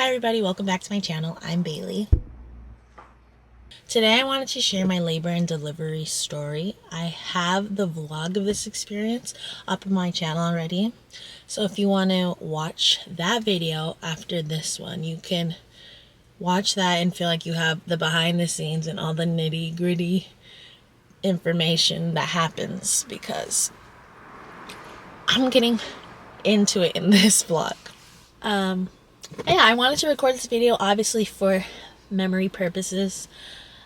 Hi everybody, welcome back to my channel. I'm Bailey. Today I wanted to share my labor and delivery story. I have the vlog of this experience up on my channel already. So if you want to watch that video after this one, you can watch that and feel like you have the behind the scenes and all the nitty gritty information that happens, because I'm getting into it in this vlog. Yeah, I wanted to record this video obviously for memory purposes.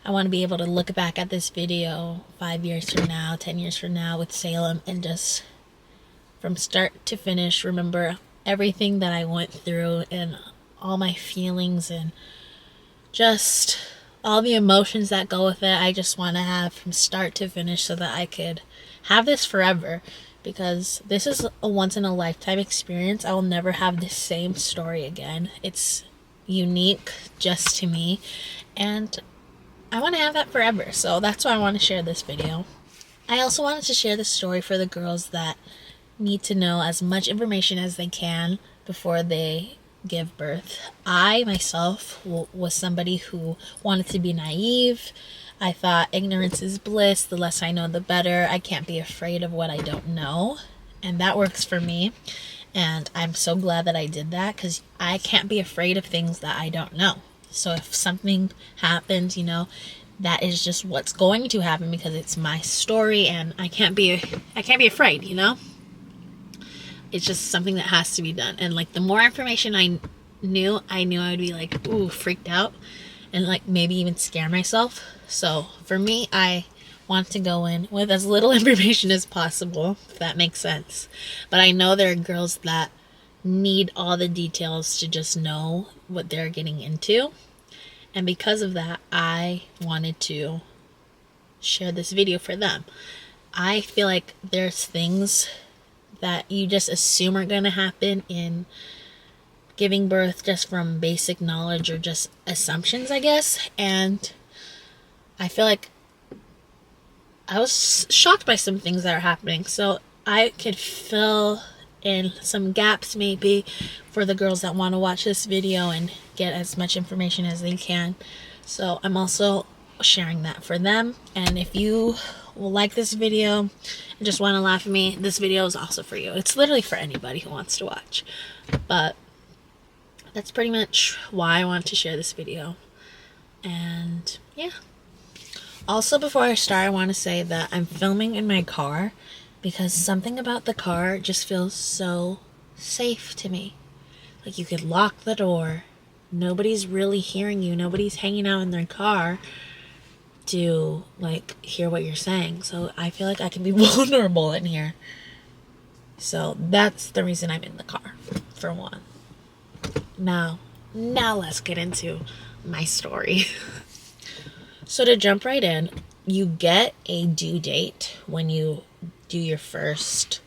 I want to be able to look back at this video 5 years from now, 10 years from now with Salem, and just from start to finish remember everything that I went through and all my feelings and just all the emotions that go with it. I just want to have from start to finish so that I could have this forever, because this is a once-in-a-lifetime experience. I will never have the same story again. It's unique just to me, and I want to have that forever. So that's why I want to share this video. I also wanted to share this story for the girls that need to know as much information as they can before they give birth. I myself was somebody who wanted to be naive. I thought ignorance is bliss. The less I know, the better. I can't be afraid of what I don't know. And that works for me. And I'm so glad that I did that, because I can't be afraid of things that I don't know. So if something happens, that is just what's going to happen, because it's my story and I can't be afraid, It's just something that has to be done. And like the more information I knew I would be like, ooh, freaked out and like maybe even scare myself. So for me, I want to go in with as little information as possible, if that makes sense. But I know there are girls that need all the details to just know what they're getting into. And because of that, I wanted to share this video for them. I feel like there's things that you just assume are going to happen in giving birth just from basic knowledge or just assumptions, I guess. And I feel like I was shocked by some things that are happening. So I could fill in some gaps maybe for the girls that want to watch this video and get as much information as they can. So I'm also sharing that for them. And if you will like this video and just want to laugh at me, this video is also for you. It's literally for anybody who wants to watch. But that's pretty much why I want to share this video. And yeah. Also, before I start, I want to say that I'm filming in my car, because something about the car just feels so safe to me. Like you could lock the door. Nobody's really hearing you. Nobody's hanging out in their car to like hear what you're saying. So I feel like I can be vulnerable in here. So that's the reason I'm in the car, for one. Now let's get into my story. So to jump right in, you get a due date when you do your first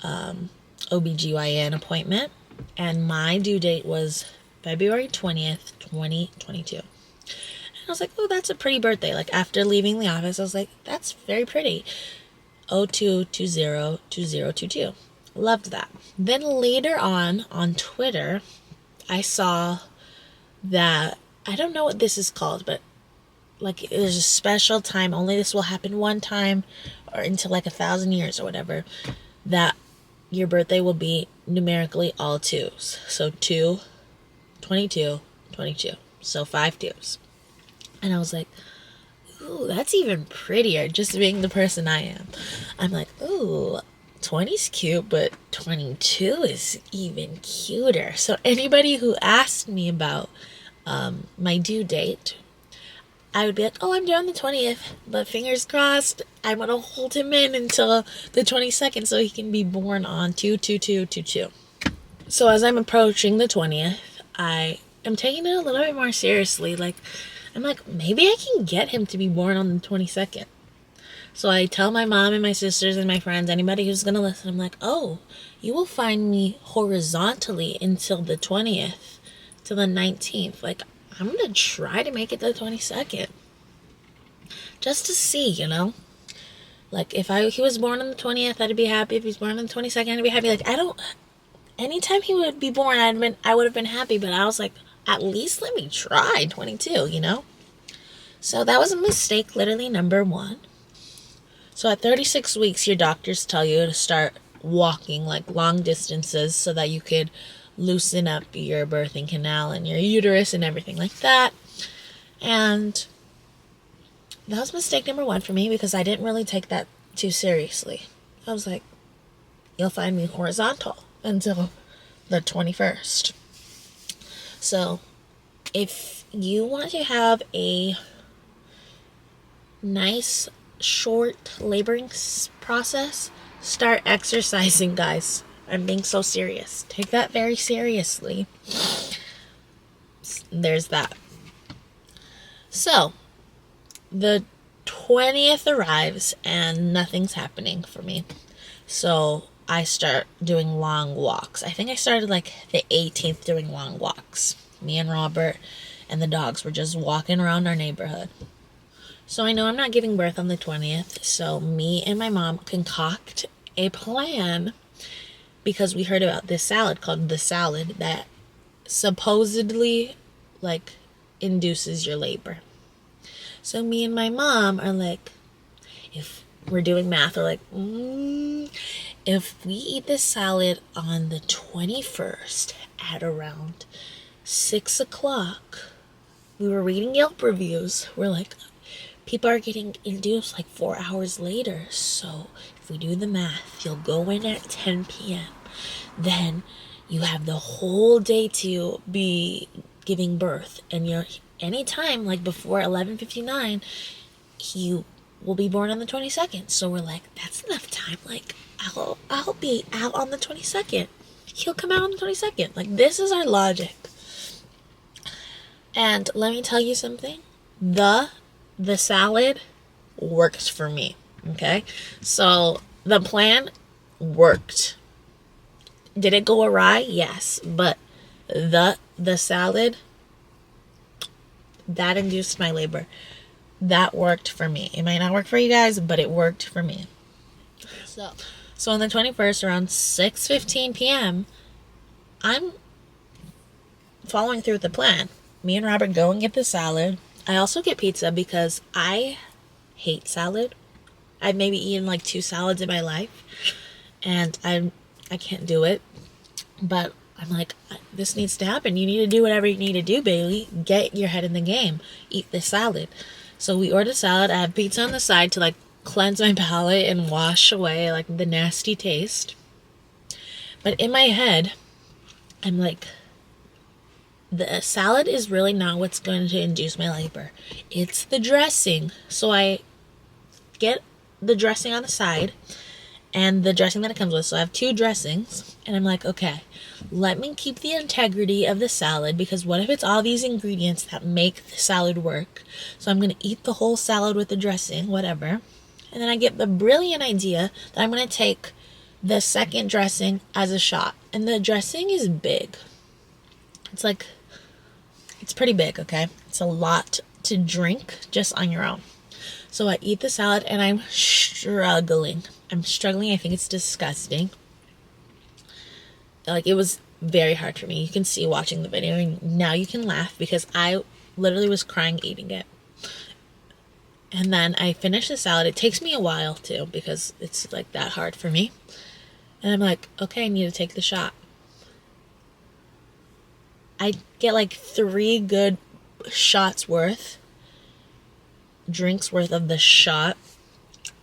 OBGYN appointment. And my due date was February 20th, 2022. And I was like, oh, that's a pretty birthday. Like after leaving the office, I was like, that's very pretty. 02202022. Loved that. Then later on Twitter, I saw that, I don't know what this is called, but like there's a special time, only this will happen one time or until like 1,000 years or whatever, that your birthday will be numerically all twos. So 2, 22, 22. So 5 twos. And I was like, ooh, that's even prettier, just being the person I am. I'm like, ooh, 20's cute, but 22 is even cuter. So anybody who asked me about my due date, I would be like, oh, I'm due on the 20th, but fingers crossed, I'm going to hold him in until the 22nd so he can be born on 2/22/22. So as I'm approaching the 20th, I am taking it a little bit more seriously. Like, I'm like, maybe I can get him to be born on the 22nd. So I tell my mom and my sisters and my friends, anybody who's going to listen, I'm like, oh, you will find me horizontally until the 20th to the 19th. Like, I'm going to try to make it the 22nd. Just to see, Like, if he was born on the 20th, I'd be happy. If he's born on the 22nd, I'd be happy. Like, anytime he would be born, I would have been happy, but I was like, at least let me try 22, you know? So that was a mistake, literally number one. So at 36 weeks, your doctors tell you to start walking like long distances so that you could loosen up your birthing canal and your uterus and everything like that. And that was mistake number one for me because I didn't really take that too seriously. I was like, you'll find me horizontal until the 21st. So if you want to have a nice short laboring process, start exercising, guys. I'm being so serious. Take that very seriously. There's that. So the 20th arrives and nothing's happening for me. So I start doing long walks. I think I started like the 18th doing long walks. Me and Robert and the dogs were just walking around our neighborhood. So I know I'm not giving birth on the 20th, so me and my mom concoct a plan because we heard about this salad called the salad that supposedly like induces your labor. So me and my mom are like, if we're doing math, we're like, if we eat this salad on the 21st at around 6 o'clock, we were reading Yelp reviews. We're like, people are getting induced like 4 hours later. So if we do the math, you'll go in at 10 p.m. Then you have the whole day to be giving birth. And you're anytime like before 11:59, you will be born on the 22nd. So we're like, that's enough time. Like I'll be out on the 22nd. He'll come out on the 22nd. Like this is our logic. And let me tell you something. The salad worked for me. Okay? So the plan worked. Did it go awry? Yes. But the salad that induced my labor. That worked for me. It might not work for you guys, but it worked for me. So on the 21st, around 6:15 p.m., I'm following through with the plan. Me and Robert go and get the salad. I also get pizza because I hate salad. I've maybe eaten like 2 salads in my life, and I can't do it. But I'm like, this needs to happen. You need to do whatever you need to do, Bailey. Get your head in the game. Eat the salad. So we order salad. I have pizza on the side to like cleanse my palate and wash away like the nasty taste. But in my head, I'm like, the salad is really not what's going to induce my labor. It's the dressing. So I get the dressing on the side and the dressing that it comes with. So I have 2 dressings. And I'm like, okay, let me keep the integrity of the salad because what if it's all these ingredients that make the salad work? So I'm going to eat the whole salad with the dressing, whatever. And then I get the brilliant idea that I'm going to take the second dressing as a shot. And the dressing is big. It's pretty big, okay? It's a lot to drink just on your own. So I eat the salad and I'm struggling. I think it's disgusting. Like, it was very hard for me. You can see watching the video and now you can laugh because I literally was crying eating it. And then I finish the salad. It takes me a while too because it's like that hard for me. And I'm like, okay, I need to take the shot. I get like 3 good drinks worth of the shot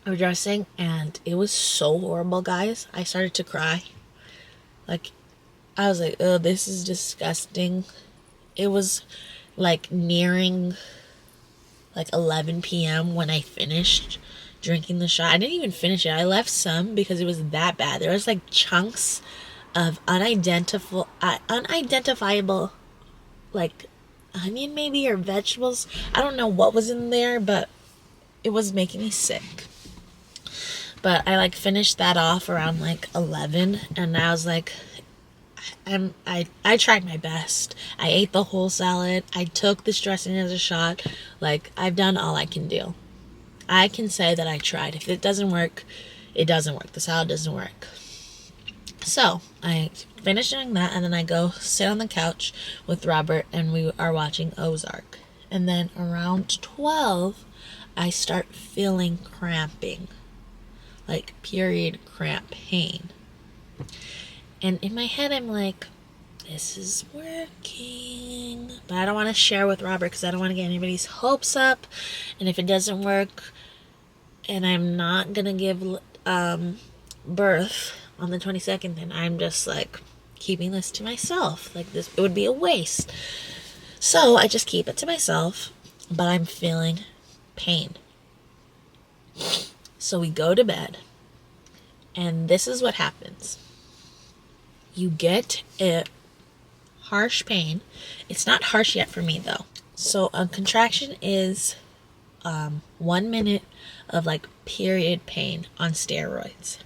of dressing, and it was so horrible, guys. I started to cry. Like, I was like, oh, this is disgusting. It was like nearing like 11 p.m. when I finished drinking the shot. I didn't even finish it. I left some because it was that bad. There was like chunks of unidentifiable like onion maybe or vegetables. I don't know what was in there, but it was making me sick. But I like finished that off around like 11, and I was like, I tried my best. I ate the whole salad. I took this dressing as a shot. Like, I've done all I can do. I can say that I tried. If it doesn't work, it doesn't work. The salad doesn't work. So I finish doing that, and then I go sit on the couch with Robert, and we are watching Ozark. And then around 12, I start feeling cramping, like period cramp pain. And in my head, I'm like, this is working. But I don't want to share with Robert because I don't want to get anybody's hopes up. And if it doesn't work, and I'm not going to give birth on the 22nd, then I'm just like keeping this to myself. Like this, it would be a waste. So I just keep it to myself, but I'm feeling pain. So we go to bed, and this is what happens. You get a harsh pain. It's not harsh yet for me though. So a contraction is 1 minute of like period pain on steroids.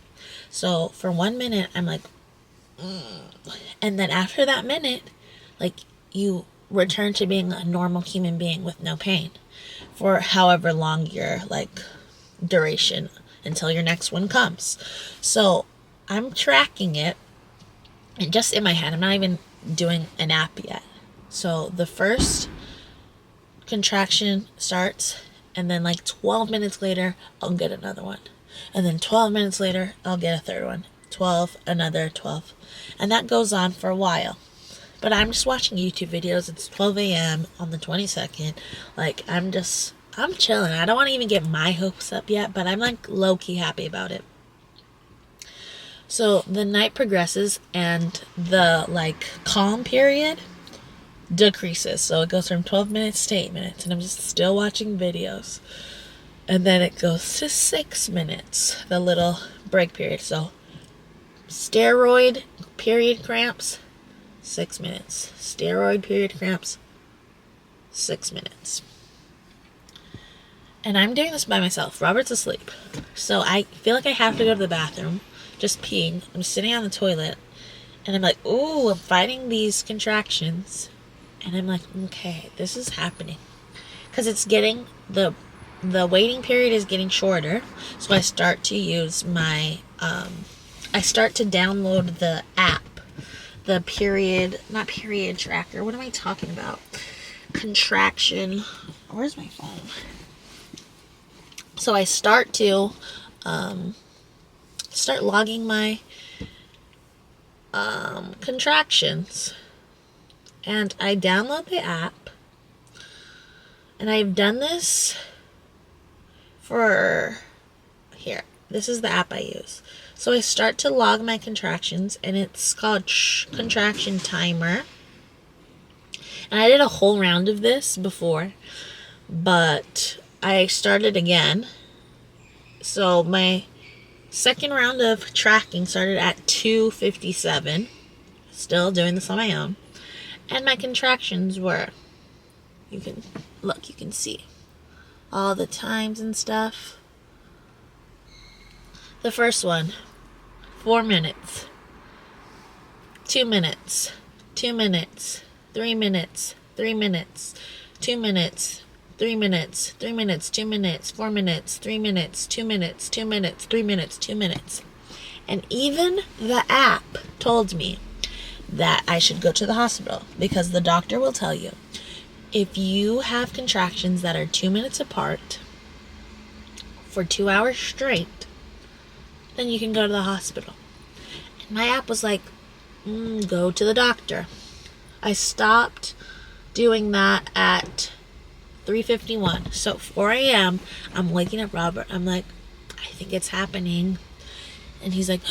So for 1 minute, I'm like, and then after that minute, like you return to being a normal human being with no pain for however long your like duration until your next one comes. So I'm tracking it, and just in my head, I'm not even doing an app yet. So the first contraction starts, and then like 12 minutes later, I'll get another one. And then 12 minutes later, I'll get a third one. 12, another 12. And that goes on for a while. But I'm just watching YouTube videos. It's 12 a.m. on the 22nd. Like, I'm chilling. I don't want to even get my hopes up yet, but I'm like low-key happy about it. So the night progresses, and the like calm period decreases. So it goes from 12 minutes to 8 minutes, and I'm just still watching videos. And then it goes to 6 minutes, the little break period. So steroid period cramps, 6 minutes. Steroid period cramps, 6 minutes. And I'm doing this by myself. Robert's asleep. So I feel like I have to go to the bathroom, just peeing. I'm sitting on the toilet, and I'm like, ooh, I'm fighting these contractions. And I'm like, okay, this is happening. Because it's getting, the waiting period is getting shorter. So I start to use my, I start to download the app. The not period tracker. What am I talking about? Contraction. Where's my phone? So I start to, start logging my, contractions. And I download the app, and I've done this for, here, this is the app I use. So I start to log my contractions, and it's called Contraction Timer. And I did a whole round of this before, but I started again. So my second round of tracking started at 2:57. Still doing this on my own. And my contractions were, you can see all the times and stuff. The first one, 4 minutes, 2 minutes, 2 minutes, 3 minutes, 3 minutes, 2 minutes, 3 minutes, 3 minutes, 2 minutes, 4 minutes, 3 minutes, 2 minutes, 2 minutes, 3 minutes, 2 minutes. And even the app told me that I should go to the hospital, because the doctor will tell you, if you have contractions that are 2 minutes apart for 2 hours straight, then you can go to the hospital. And my app was like, go to the doctor. I stopped doing that at 3:51. So 4 a.m., I'm waking up Robert. I'm like, I think it's happening. And he's like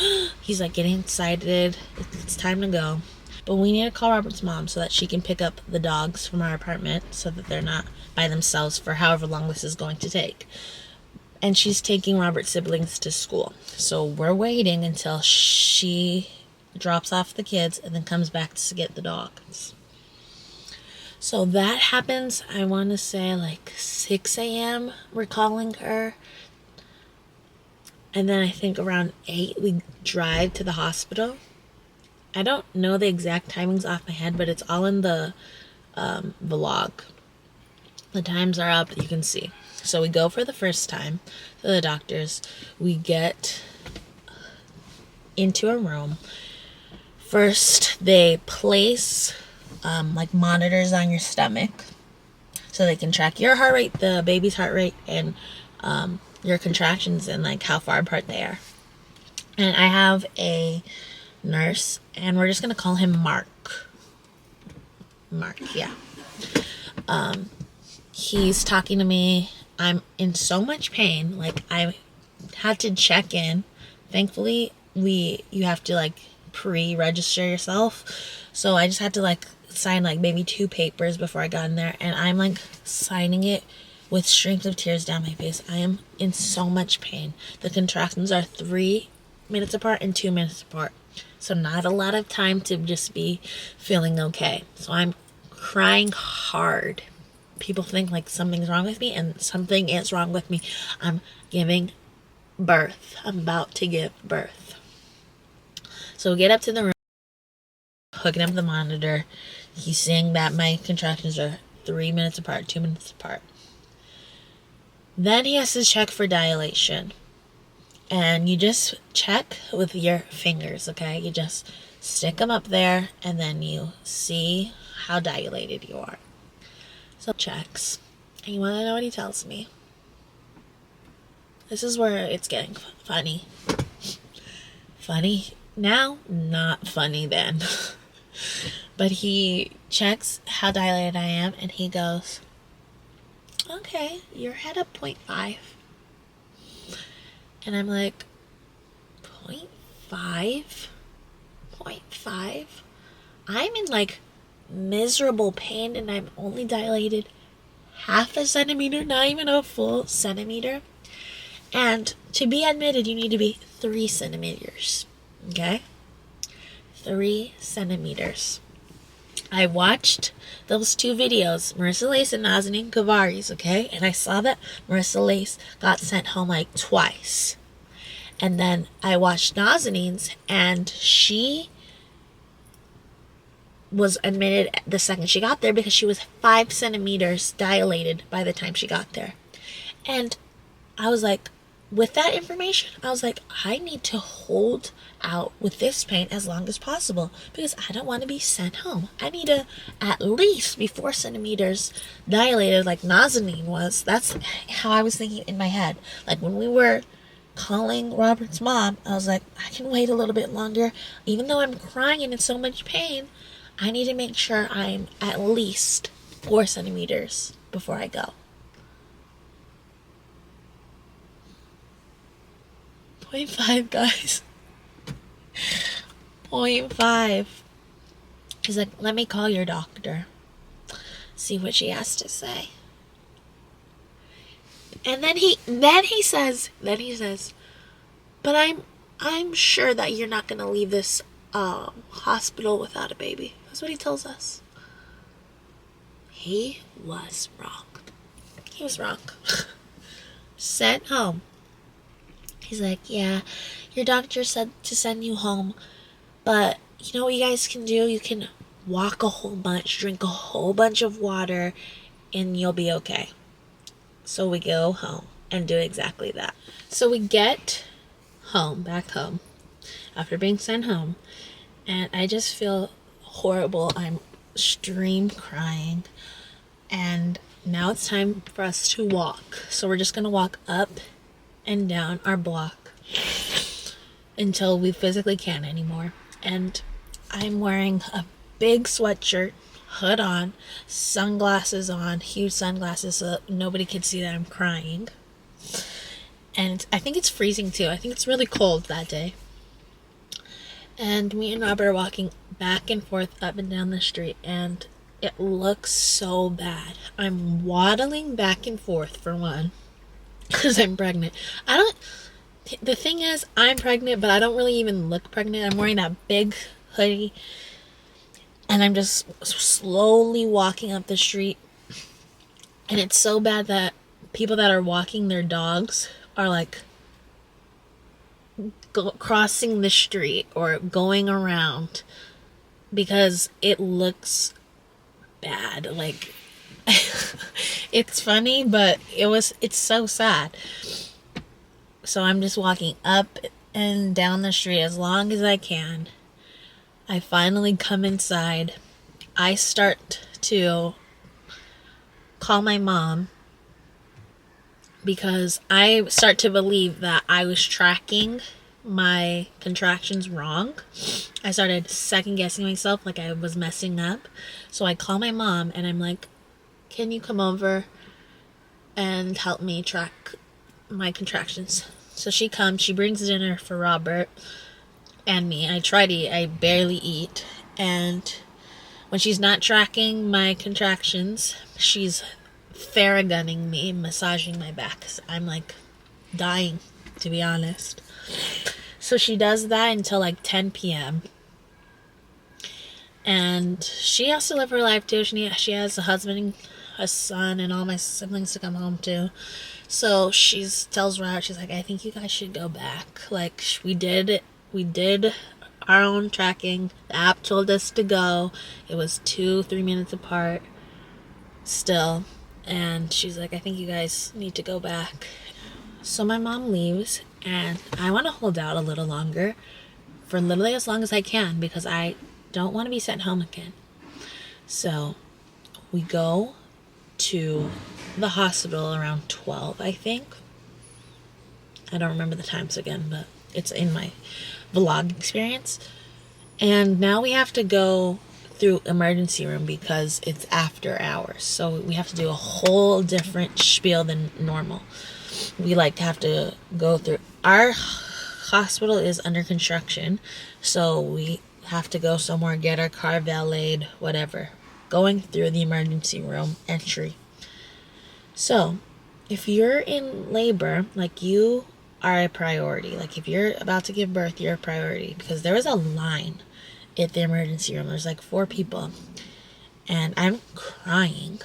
getting excited. It's time to go. But we need to call Robert's mom so that she can pick up the dogs from our apartment so that they're not by themselves for however long this is going to take. And she's taking Robert's siblings to school. So we're waiting until she drops off the kids and then comes back to get the dogs. So that happens, I want to say like 6 a.m. we're calling her. And then I think around 8 we drive to the hospital. I don't know the exact timings off my head, but it's all in the vlog. The times are up, you can see. So we go for the first time to the doctor's. We get into a room. First, they place like monitors on your stomach so they can track your heart rate, the baby's heart rate, and your contractions and like how far apart they are. And I have a nurse, and we're just gonna call him Mark. Yeah. He's talking to me. I'm in so much pain. Like, I had to check in. Thankfully, you have to like pre-register yourself. So I just had to like sign like maybe 2 papers before I got in there, and I'm like signing it with streams of tears down my face. I am in so much pain. The contractions are 3 minutes apart and 2 minutes apart. So not a lot of time to just be feeling okay. So I'm crying hard. People think like something's wrong with me, and something is wrong with me. I'm giving birth. I'm about to give birth. So we get up to the room, hooking up the monitor. He's saying that my contractions are 3 minutes apart, 2 minutes apart. Then he has to check for dilation. And you just check with your fingers, okay? You just stick them up there, and then you see how dilated you are. So checks. And you want to know what he tells me? This is where it's getting funny. Funny now, not funny then. But he checks how dilated I am, and he goes, okay, you're at a 0.5. And I'm like, 0.5? 0.5? I'm in like miserable pain, and I'm only dilated half a centimeter, not even a full centimeter. And to be admitted, you need to be 3 centimeters. Okay? 3 centimeters. I watched those 2 videos, Marissa Lace and Nazanin Kavari's, okay? And I saw that Marissa Lace got sent home like twice. And then I watched Nazanin's, and she was admitted the second she got there because she was 5 centimeters dilated by the time she got there. And I was like, with that information, I was like, I need to hold out with this pain as long as possible because I don't want to be sent home. I need to at least be 4 centimeters dilated like Nazanin was. That's how I was thinking in my head. Like when we were calling Robert's mom, I was like, I can wait a little bit longer. Even though I'm crying and in so much pain, I need to make sure I'm at least 4 centimeters before I go. 0.5, guys. 0.5. He's like, let me call your doctor. See what she has to say. And then he says, but I'm sure that you're not gonna leave this hospital without a baby. That's what he tells us. He was wrong. He was wrong. Sent home. He's like, yeah, your doctor said to send you home, but you know what you guys can do? You can walk a whole bunch, drink a whole bunch of water, and you'll be okay. So we go home and do exactly that. So we get home, back home, after being sent home, and I just feel horrible. I'm stream crying, and now it's time for us to walk. So we're just gonna walk up and down our block until we physically can't anymore. And I'm wearing a big sweatshirt, hood on, sunglasses on, huge sunglasses so that nobody can see that I'm crying. And I think it's freezing too. I think it's really cold that day. And me and Robert are walking back and forth up and down the street, and it looks so bad. I'm waddling back and forth for one, because I'm pregnant. The thing is, I'm pregnant, but I don't really even look pregnant. I'm wearing that big hoodie, and I'm just slowly walking up the street. And it's so bad that people that are walking their dogs are like crossing the street or going around because it looks bad. Like, it's funny, but it's so sad. So I'm just walking up and down the street as long as I can. I finally come inside. I start to call my mom because I start to believe that I was tracking my contractions wrong. I started second guessing myself, like I was messing up. So I call my mom and I'm like, can you come over and help me track my contractions? So she comes, she brings dinner for Robert and me. I try to eat, I barely eat. And when she's not tracking my contractions, she's Theragunning me, massaging my back. I'm like dying, to be honest. So she does that until like 10 p.m. And she has to live her life too. She has a husband, a son, and all my siblings to come home to. So she tells Robert, she's like, I think you guys should go back. Like, we did our own tracking. The app told us to go. It was 2-3 minutes apart still. And she's like, I think you guys need to go back. So my mom leaves, and I want to hold out a little longer, for literally as long as I can, because I don't want to be sent home again. So we go to the hospital around 12, I think. I don't remember the times again, but it's in my vlog experience. And now we have to go through emergency room because it's after hours. So we have to do a whole different spiel than normal. We like have to go through, our hospital is under construction, so we have to go somewhere, get our car valeted, whatever. Going through the emergency room entry. So if you're in labor, like, you are a priority. Like, if you're about to give birth, you're a priority, because there was a line at the emergency room. There's like 4 people, and I'm crying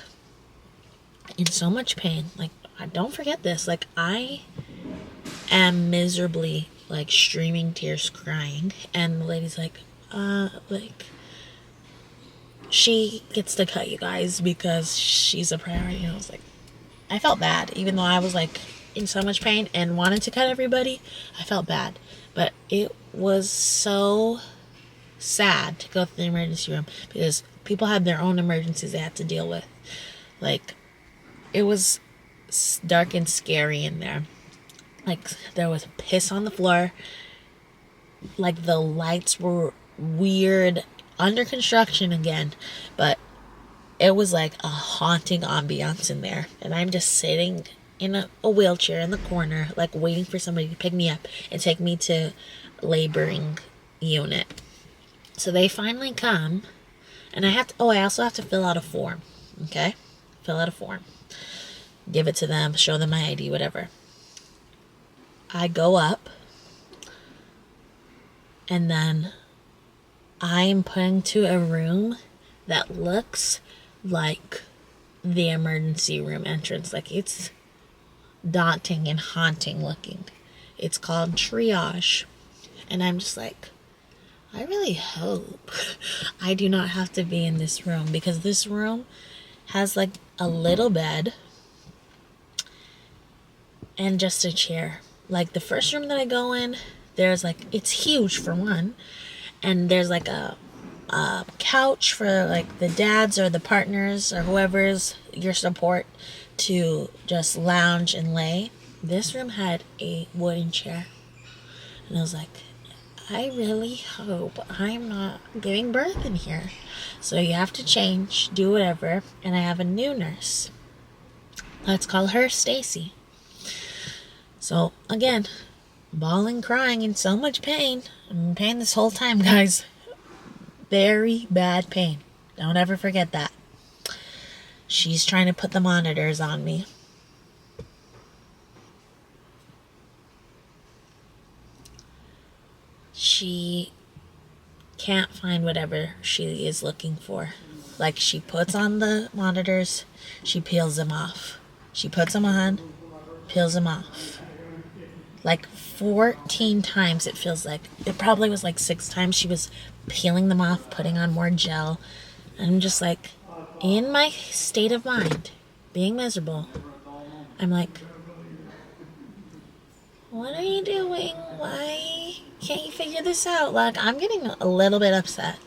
in so much pain. Like, don't forget this. Like, I am miserably, like, streaming tears, crying, and the lady's like, she gets to cut you guys because she's a priority. And I was like, I felt bad, even though I was like in so much pain and wanted to cut everybody. I felt bad, but it was so sad to go to the emergency room because people had their own emergencies they had to deal with. Like, it was dark and scary in there. Like, there was piss on the floor. Like, the lights were weird, under construction again, but it was like a haunting ambiance in there. And I'm just sitting in a wheelchair in the corner, like, waiting for somebody to pick me up and take me to laboring unit. So they finally come, and I also have to fill out a form. Okay? Fill out a form. Give it to them, show them my ID, whatever. I go up, and then I'm put into a room that looks like the emergency room entrance. Like, it's daunting and haunting looking. It's called triage. And I'm just like, I really hope I do not have to be in this room, because this room has like a little bed and just a chair. Like, the first room that I go in, there's like, it's huge for one, and there's like a couch for like the dads or the partners or whoever's your support to just lounge and lay. This room had a wooden chair, and I was like, I really hope I'm not giving birth in here. So you have to change, do whatever, and I have a new nurse. Let's call her Stacy. So again, bawling, crying, in so much pain. I'm in pain this whole time, guys. Very bad pain. Don't ever forget that. She's trying to put the monitors on me. She can't find whatever she is looking for. Like, she puts on the monitors, she peels them off. She puts them on, peels them off. Like 14 times, it feels like. It probably was like 6 times she was peeling them off, putting on more gel. And I'm just like, in my state of mind, being miserable, I'm like, what are you doing? Why can't you figure this out? Like, I'm getting a little bit upset.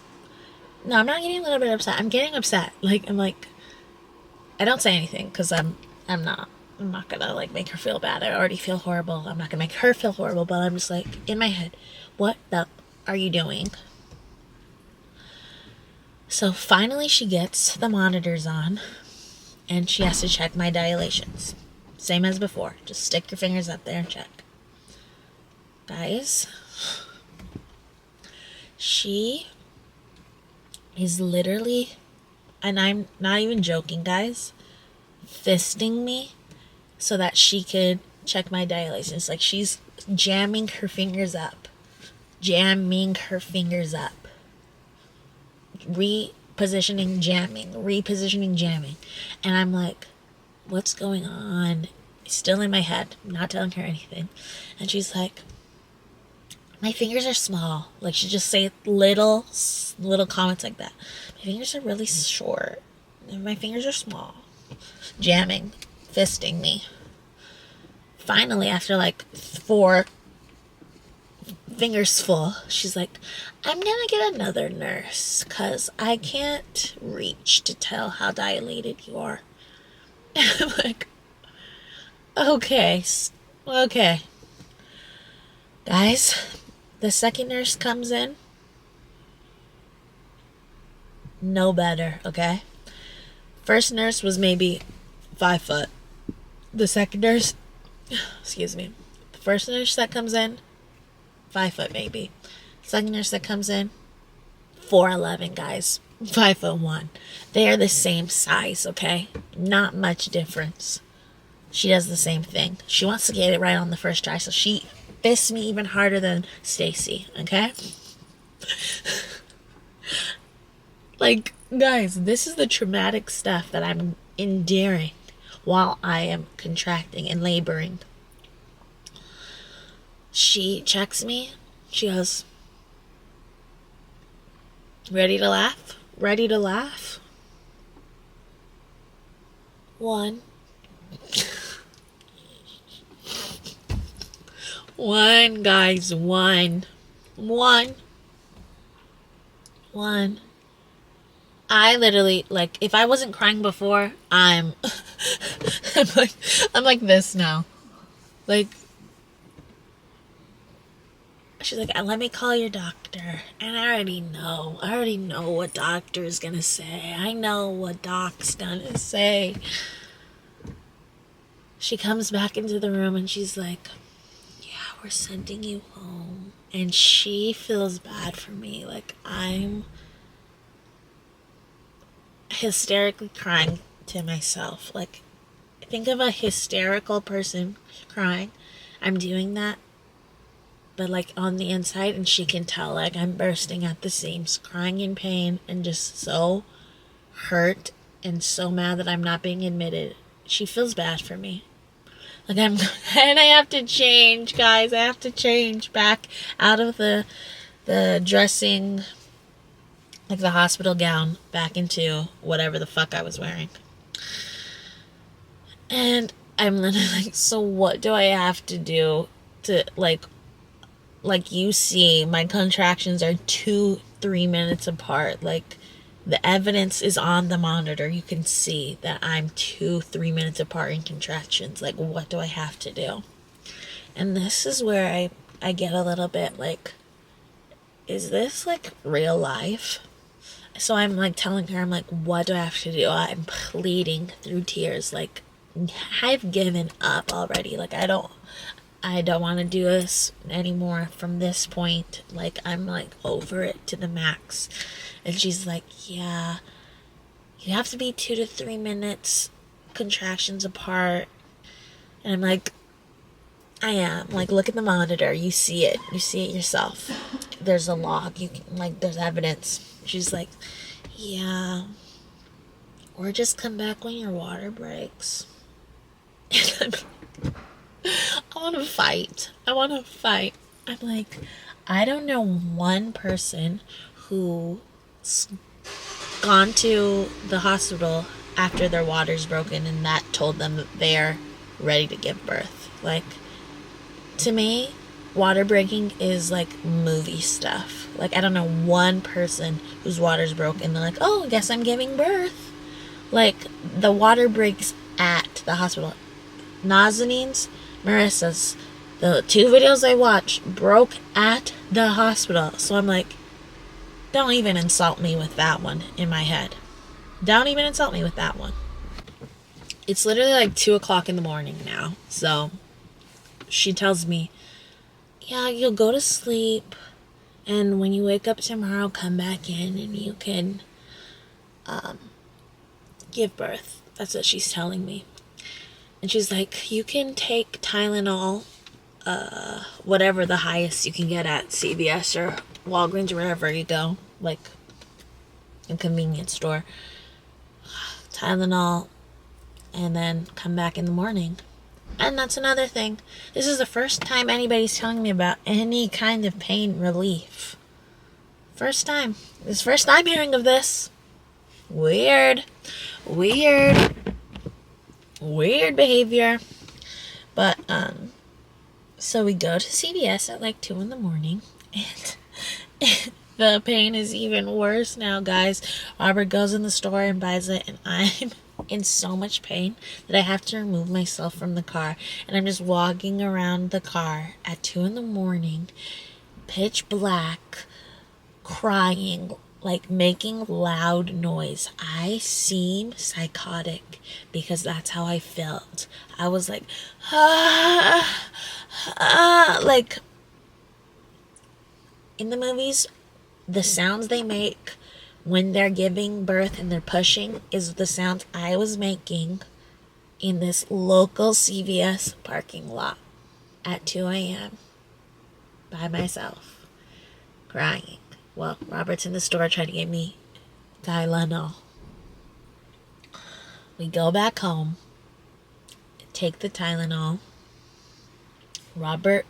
No, I'm not getting a little bit upset. I'm getting upset. Like, I'm like, I don't say anything because I'm not gonna like make her feel bad. I already feel horrible. I'm not gonna make her feel horrible, but I'm just like, in my head, what the are you doing? So finally she gets the monitors on and she has to check my dilations. Same as before. Just stick your fingers up there and check. Guys, she is literally, and I'm not even joking, guys, fisting me so that she could check my dilations. Like, she's jamming her fingers up. Jamming her fingers up. Repositioning, jamming. And I'm like, what's going on? Still in my head. I'm not telling her anything. And she's like, my fingers are small. Like, she just say little comments like that. My fingers are really short. My fingers are small. Jamming. Fisting me. Finally, after like 4 fingers full, she's like, I'm gonna get another nurse because I can't reach to tell how dilated you are. And I'm like, okay. Guys, the second nurse comes in. No better, okay? First nurse was maybe 5 foot. The second nurse, excuse me. The first nurse that comes in, 5 foot maybe. Second nurse that comes in, 4'11", guys. 5'1". They are the same size, okay? Not much difference. She does the same thing. She wants to get it right on the first try, so she fists me even harder than Stacy, okay? Like, guys, this is the traumatic stuff that I'm enduring while I am contracting and laboring. She checks me. She goes, ready to laugh? Ready to laugh? 1. 1, guys. 1. I literally, like, if I wasn't crying before, I'm I'm like this now. Like, she's like, let me call your doctor. And I already know what doctor is gonna say. I know what doc's gonna say. She comes back into the room and she's like, yeah, we're sending you home. And she feels bad for me. Like, I'm hysterically crying to myself. Like, think of a hysterical person crying. I'm doing that, but like on the inside, and she can tell, like, I'm bursting at the seams, crying in pain and just so hurt and so mad that I'm not being admitted. She feels bad for me. Like, and I have to change, guys. I have to change back out of the dressing, like the hospital gown, back into whatever the fuck I was wearing. And I'm literally like, so what do I have to do to, like you see, my contractions are 2-3 minutes apart. Like, the evidence is on the monitor. You can see that I'm 2-3 minutes apart in contractions. Like, what do I have to do? And this is where I get a little bit like, is this like real life? So I'm like telling her, I'm like, what do I have to do? I'm pleading through tears. Like, I've given up already. Like, I don't want to do this anymore from this point. Like, I'm like over it to the max. And she's like, yeah, you have to be 2 to 3 minutes contractions apart. And I'm like, I am. Like, look at the monitor. You see it. You see it yourself. There's a log. You can, like, there's evidence. She's like, yeah, or just come back when your water breaks. I want to fight. I'm like, I don't know one person who's gone to the hospital after their water's broken and that told them that they're ready to give birth. Like, to me, water breaking is like movie stuff. Like, I don't know one person whose water's broke and they're like, oh, I guess I'm giving birth. Like, the water breaks at the hospital. Nazanine's, Marissa's, the 2 videos I watched broke at the hospital. So I'm like, don't even insult me with that one in my head. Don't even insult me with that one. It's literally like 2 o'clock in the morning now. So she tells me, yeah, you'll go to sleep. And when you wake up tomorrow, come back in and you can give birth. That's what she's telling me. And she's like, you can take Tylenol, whatever the highest you can get at CVS or Walgreens or wherever you go, like a convenience store. Tylenol, and then come back in the morning. And that's another thing. This is the first time anybody's telling me about any kind of pain relief. First time. This is the first time hearing of this. Weird behavior. But, so we go to CVS at like 2 in the morning, and the pain is even worse now, guys. Robert goes in the store and buys it, and I'm in so much pain that I have to remove myself from the car. And I'm just walking around the car at 2 in the morning, pitch black, crying, like making loud noise. I seem psychotic because that's how I felt. I was like, like in the movies, the sounds they make when they're giving birth and they're pushing is the sounds I was making in this local CVS parking lot at 2 a.m. by myself, crying. Well, Robert's in the store trying to get me Tylenol. We go back home, take the Tylenol. Robert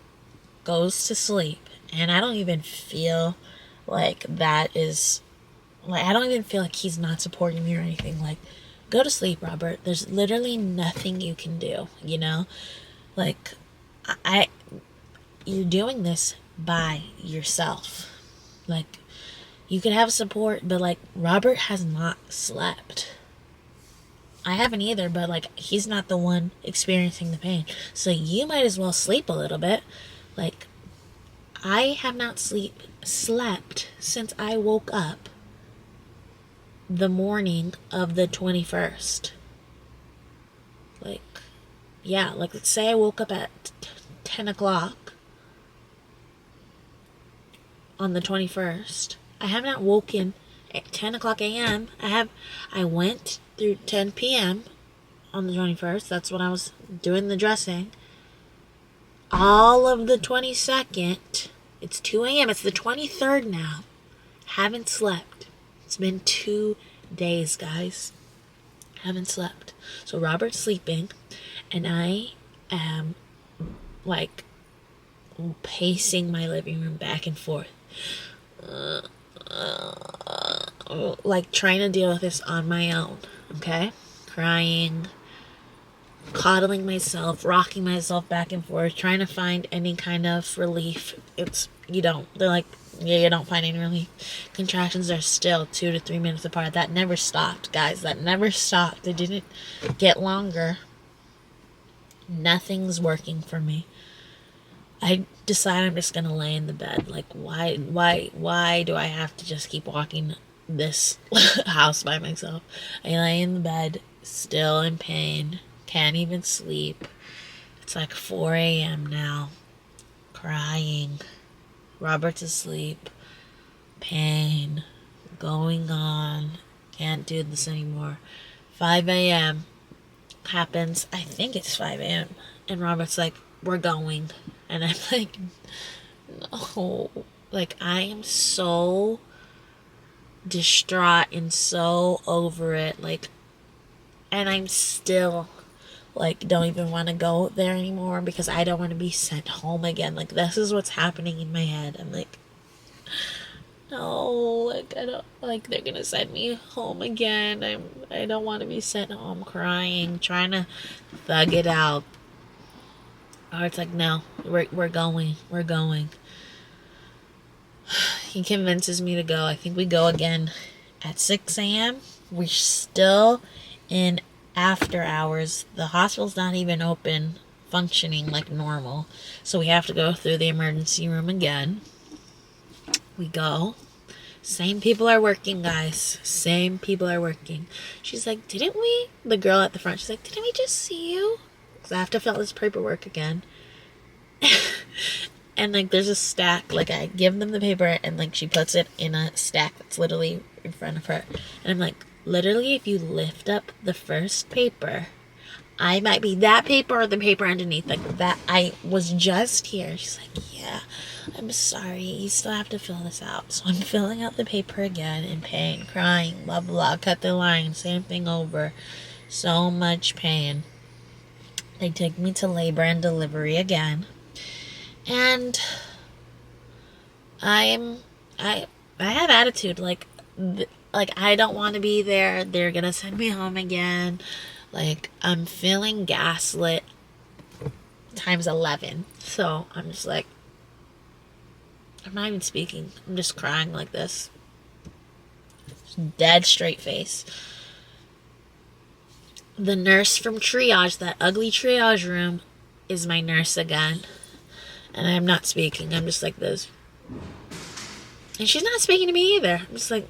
goes to sleep, and I don't even feel like that is, like, I don't even feel like he's not supporting me or anything. Like, go to sleep, Robert. There's literally nothing you can do, you know? Like, you're doing this by yourself. Like, you could have support, but, like, Robert has not slept. I haven't either, but, like, he's not the one experiencing the pain. So you might as well sleep a little bit. Like, I have not slept since I woke up the morning of the 21st. Like, yeah, like, let's say I woke up at 10 o'clock on the 21st. I have not woken at 10 o'clock a.m. I went through 10 p.m. on the 21st. That's when I was doing the dressing. All of the 22nd, it's 2 a.m. It's the 23rd now. Haven't slept. It's been 2 days, guys. Haven't slept. So Robert's sleeping, and I am, like, pacing my living room back and forth. Like, trying to deal with this on my own, okay? Crying, coddling myself, rocking myself back and forth, trying to find any kind of relief. They're like, yeah, you don't find any relief. Contractions are still 2 to 3 minutes apart. That never stopped, guys. That never stopped. It didn't get longer. Nothing's working for me. I decide I'm just gonna lay in the bed. Like, why do I have to just keep walking this house by myself? I lay in the bed, still in pain, can't even sleep. It's like 4 a.m. now, crying. Robert's asleep, pain going on, can't do this anymore. 5 a.m. happens. I think it's 5 a.m. and Robert's like, we're going. And I'm like, no. Like, I am so distraught and so over it. Like, and I'm still, like, don't even want to go there anymore because I don't want to be sent home again. Like, this is what's happening in my head. I'm like, no, like, I don't, like, they're gonna send me home again. I don't want to be sent home, crying, trying to thug it out. Oh, it's like, no, we're going. We're going. He convinces me to go. I think we go again at 6 a.m. We're still in after hours. The hospital's not even open, functioning like normal. So we have to go through the emergency room again. We go. Same people are working, guys. Same people are working. She's like, didn't we? The girl at the front, she's like, didn't we just see you? Because I have to fill out this paperwork again. And, like, there's a stack. Like, I give them the paper, and, like, she puts it in a stack that's literally in front of her. And I'm like, literally, if you lift up the first paper, I might be that paper or the paper underneath. Like, that, I was just here. She's like, yeah, I'm sorry. You still have to fill this out. So I'm filling out the paper again in pain, crying, blah, blah, cut the line, same thing over. So much pain. They take me to labor and delivery again. And I have attitude, like I don't want to be there. They're gonna send me home again. Like, I'm feeling gaslit times 11. So I'm just like, I'm not even speaking. I'm just crying like this, just dead straight face. The nurse from triage, that ugly triage room, is my nurse again. And I'm not speaking. I'm just like this. And she's not speaking to me either. I'm just like,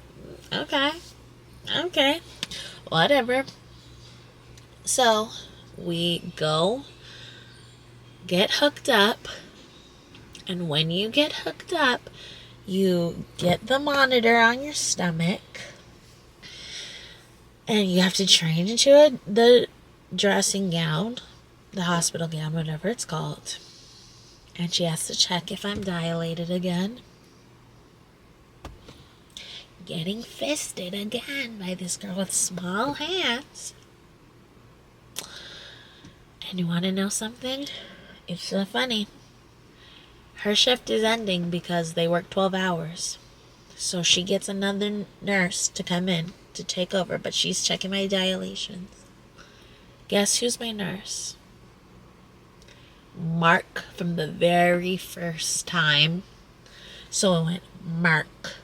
okay, whatever. So we go get hooked up. And when you get hooked up, you get the monitor on your stomach. And you have to change into the dressing gown, the hospital gown, whatever it's called. And she has to check if I'm dilated again. Getting fisted again by this girl with small hands. And you want to know something? It's so funny. Her shift is ending because they work 12 hours. So she gets another nurse to come in to take over, but she's checking my dilations. Guess who's my nurse? Mark from the very first time. So it went Mark,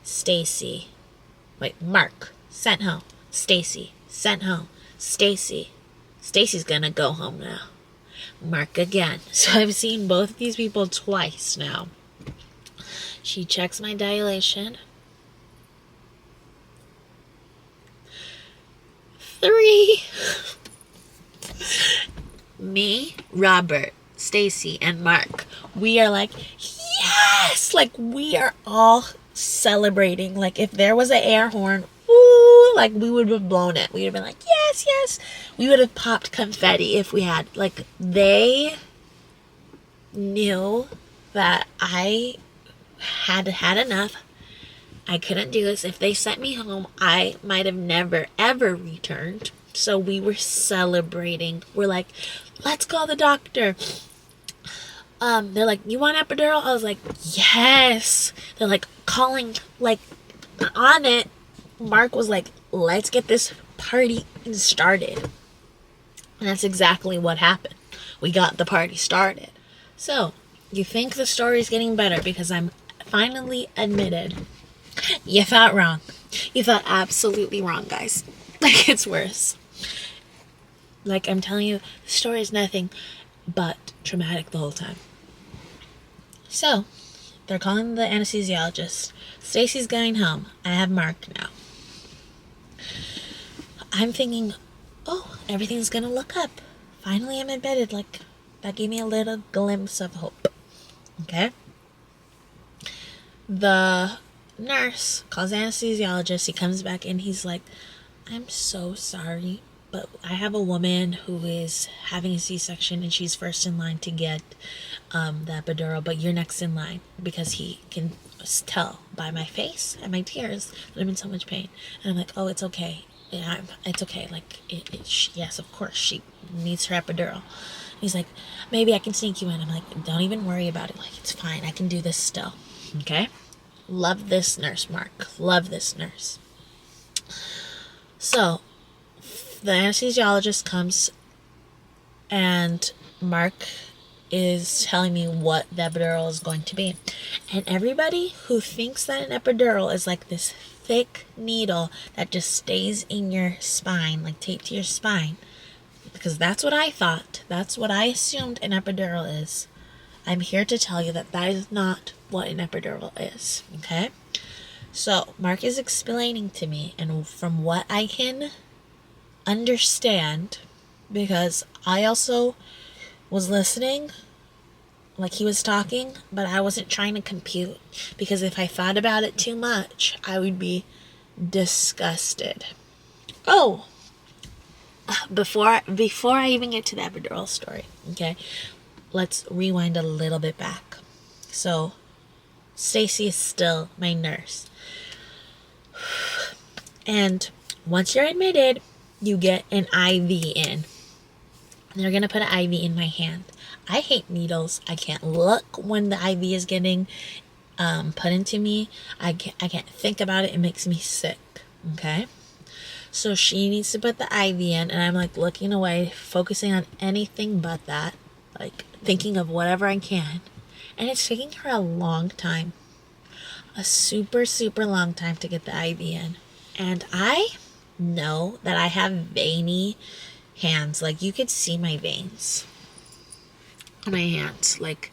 Stacy. Wait, Mark, sent home. Stacy, sent home. Stacy. Stacy's gonna go home now. Mark again. So I've seen both of these people twice now. She checks my dilation. 3. Me, Robert, Stacy, and Mark. We are like, yes! Like, we are all celebrating. Like, if there was an air horn, woo, like, we would have blown it. We would have been like, yes, yes. We would have popped confetti if we had. Like, they knew that I had had enough. I couldn't do this. If they sent me home, I might have never, ever returned. So we were celebrating. We're like, let's call the doctor. They're like, you want epidural? I was like, yes. They're like calling, like, on it. Mark was like, let's get this party started. And that's exactly what happened. We got the party started. So, you think the story's getting better because I'm finally admitted. You thought wrong. You thought absolutely wrong, guys. Like, it's worse. Like, I'm telling you, the story is nothing but traumatic the whole time. So, they're calling the anesthesiologist. Stacy's going home. I have Mark now. I'm thinking, oh, everything's gonna look up. Finally, I'm admitted. Like, that gave me a little glimpse of hope. Okay? The nurse calls the anesthesiologist. He comes back and he's like, I'm so sorry, but I have a woman who is having a C-section and she's first in line to get the epidural, but you're next in line, because he can tell by my face and my tears that I'm in so much pain. And I'm like, oh, it's okay. It's okay. Like, yes, of course, she needs her epidural. He's like, maybe I can sneak you in. I'm like, don't even worry about it. Like, it's fine. I can do this still. Okay? Love this nurse, Mark. Love this nurse. So, the anesthesiologist comes and Mark is telling me what the epidural is going to be. And everybody who thinks that an epidural is like this thick needle that just stays in your spine, like taped to your spine, because that's what I thought. That's what I assumed an epidural is. I'm here to tell you that that is not what an epidural is, okay? So, Mark is explaining to me, and from what I can understand, because I also was listening, like he was talking, but I wasn't trying to compute, because if I thought about it too much, I would be disgusted. Oh, before I even get to the epidural story, okay, let's rewind a little bit back. So, Stacy is still my nurse. And once you're admitted, you get an IV in. They're going to put an IV in my hand. I hate needles. I can't look when the IV is getting put into me. I can't think about it. It makes me sick. Okay? So she needs to put the IV in, and I'm like looking away, focusing on anything but that. Like thinking of whatever I can. And it's taking her a long time. A super, super long time to get the IV in. And I know that I have veiny hands. Like, you could see my veins on my hands. Like,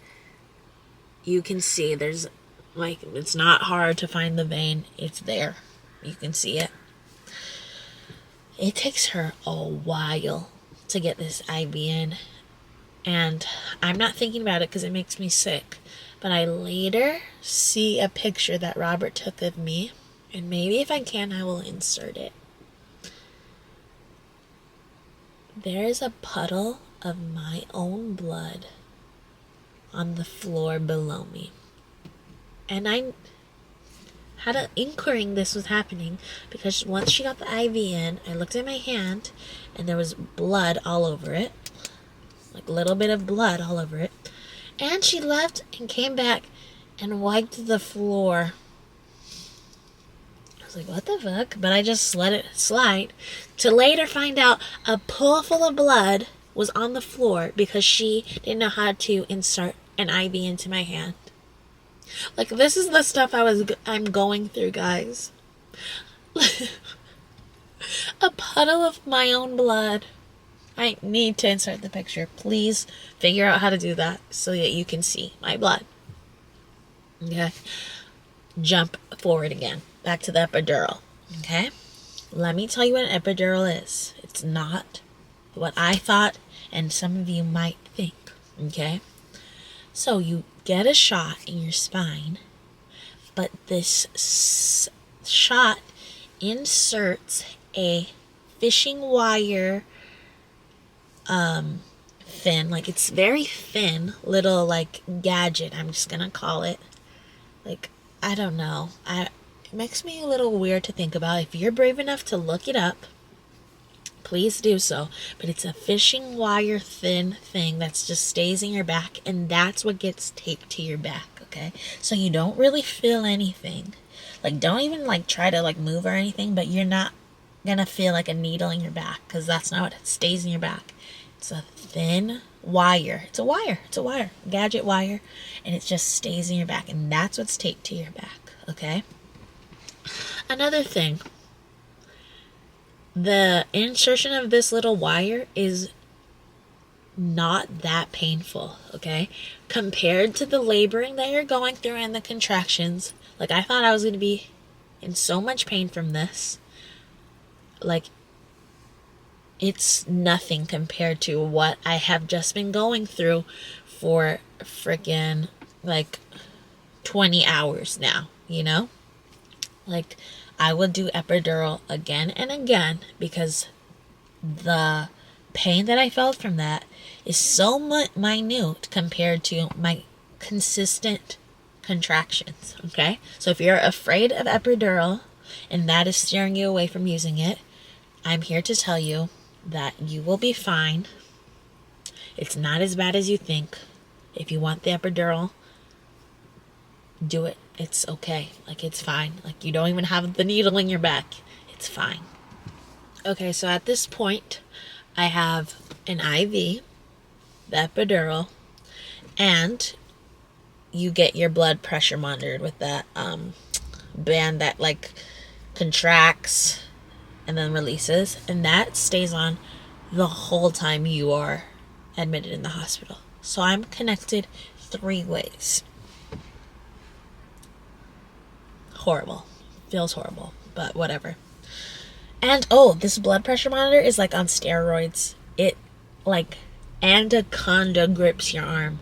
you can see there's, like, it's not hard to find the vein. It's there. You can see it. It takes her a while to get this IV in. And I'm not thinking about it because it makes me sick. But I later see a picture that Robert took of me. And maybe if I can, I will insert it. There's a puddle of my own blood on the floor below me. And I had an inkling this was happening because once she got the IV in, I looked at my hand and there was blood all over it. Like a little bit of blood all over it. And she left and came back and wiped the floor. I was like, what the fuck? But I just let it slide to later find out a pool full of blood was on the floor because she didn't know how to insert an IV into my hand. Like, this is the stuff I'm going through, guys. A puddle of my own blood. I need to insert the picture. Please figure out how to do that so that you can see my blood. Okay. Jump forward again. Back to the epidural. Okay. Let me tell you what an epidural is. It's not what I thought and some of you might think. Okay. So you get a shot in your spine, but this shot inserts a fishing wire thin, like it's very thin little like gadget, I'm just gonna call it. Like, I don't know, it makes me a little weird to think about. If you're brave enough to look it up, please do so. But it's a fishing wire thin thing that just stays in your back, and that's what gets taped to your back. Okay, so you don't really feel anything. Like, don't even like try to like move or anything, but you're not gonna feel like a needle in your back because that's not what it stays in your back. It's a thin wire. It's a wire, gadget wire, and it just stays in your back, and that's what's taped to your back. Okay. Another thing, the insertion of this little wire is not that painful, okay? Compared to the laboring that you're going through and the contractions. Like, I thought I was going to be in so much pain from this. Like, it's nothing compared to what I have just been going through for freaking, like, 20 hours now, you know? Like, I will do epidural again and again because the pain that I felt from that is so minute compared to my consistent contractions, okay? So if you're afraid of epidural and that is steering you away from using it, I'm here to tell you that you will be fine. It's not as bad as you think. If you want the epidural, do it. It's okay. Like, it's fine. Like, you don't even have the needle in your back. It's fine. Okay, so at this point, I have an IV the epidural, and you get your blood pressure monitored with that band that like contracts and then releases, and that stays on the whole time you are admitted in the hospital. So I'm connected 3 ways. Horrible. Feels horrible, but whatever. And this blood pressure monitor is like on steroids. It like anaconda grips your arm.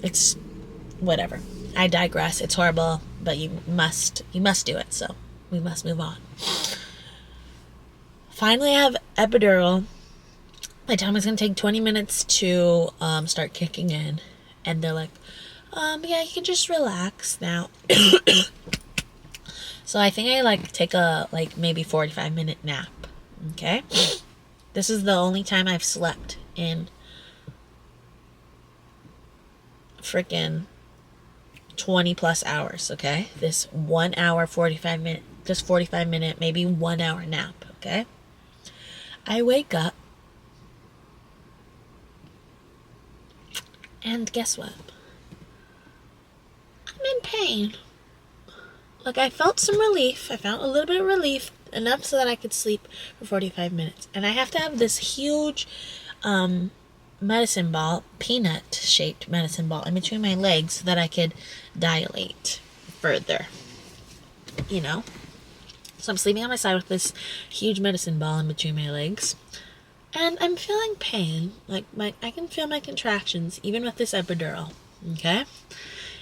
It's whatever. I digress. It's horrible, but you must do it. So we must move on. Finally, I have epidural. My time is gonna take 20 minutes to start kicking in, and they're like, yeah, you can just relax now. So I think I like take a maybe 45-minute nap. Okay, this is the only time I've slept in freaking 20 plus hours. Okay, this 1 hour 45-minute, just 45-minute, maybe 1 hour nap. Okay, I wake up, and guess what? I'm in pain. Like, I felt some relief. I felt a little bit of relief, enough so that I could sleep for 45 minutes. And I have to have this huge medicine ball, peanut-shaped medicine ball, in between my legs so that I could dilate further. You know? So I'm sleeping on my side with this huge medicine ball in between my legs. And I'm feeling pain. Like, I can feel my contractions, even with this epidural. Okay?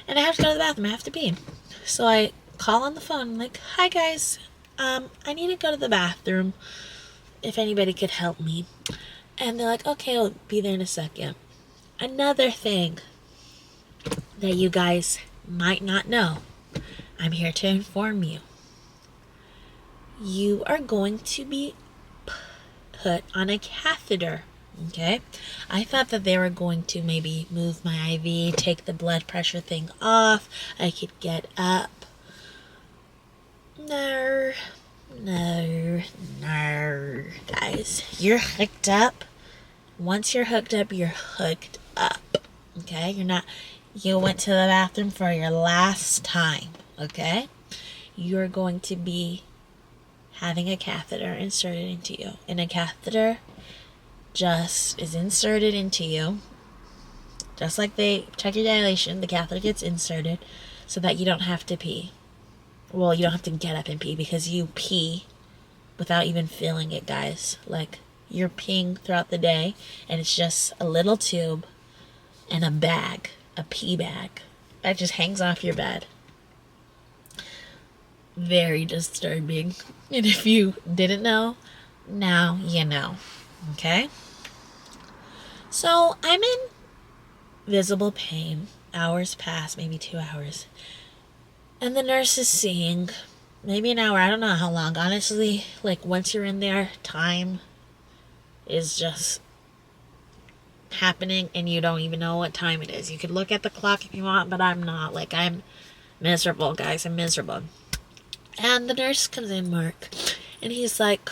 And I have to go to the bathroom. I have to pee. So I call on the phone. I'm like, hi guys, I need to go to the bathroom, if anybody could help me. And they're like, okay, I'll be there in a second. Another thing that you guys might not know, I'm here to inform you. You are going to be put on a catheter. Okay, I thought that they were going to maybe move my IV, take the blood pressure thing off, I could get up. No, guys, you're hooked up. Once you're hooked up, you're hooked up. Okay, you went to the bathroom for your last time. Okay, you're going to be having a catheter inserted into you, and a catheter just is inserted into you. Just like they check your dilation, the catheter gets inserted so that you don't have to pee. Well, you don't have to get up and pee, because you pee without even feeling it, guys. Like, you're peeing throughout the day, and it's just a little tube and a bag, a pee bag, that just hangs off your bed. Very disturbing. And if you didn't know, now you know. Okay? So, I'm in visible pain. Hours pass, maybe 2 hours. And the nurse is seeing maybe an hour. I don't know how long. Honestly, like, once you're in there, time is just happening and you don't even know what time it is. You could look at the clock if you want, but I'm not. Like, I'm miserable, guys. I'm miserable. And the nurse comes in, Mark, and he's like,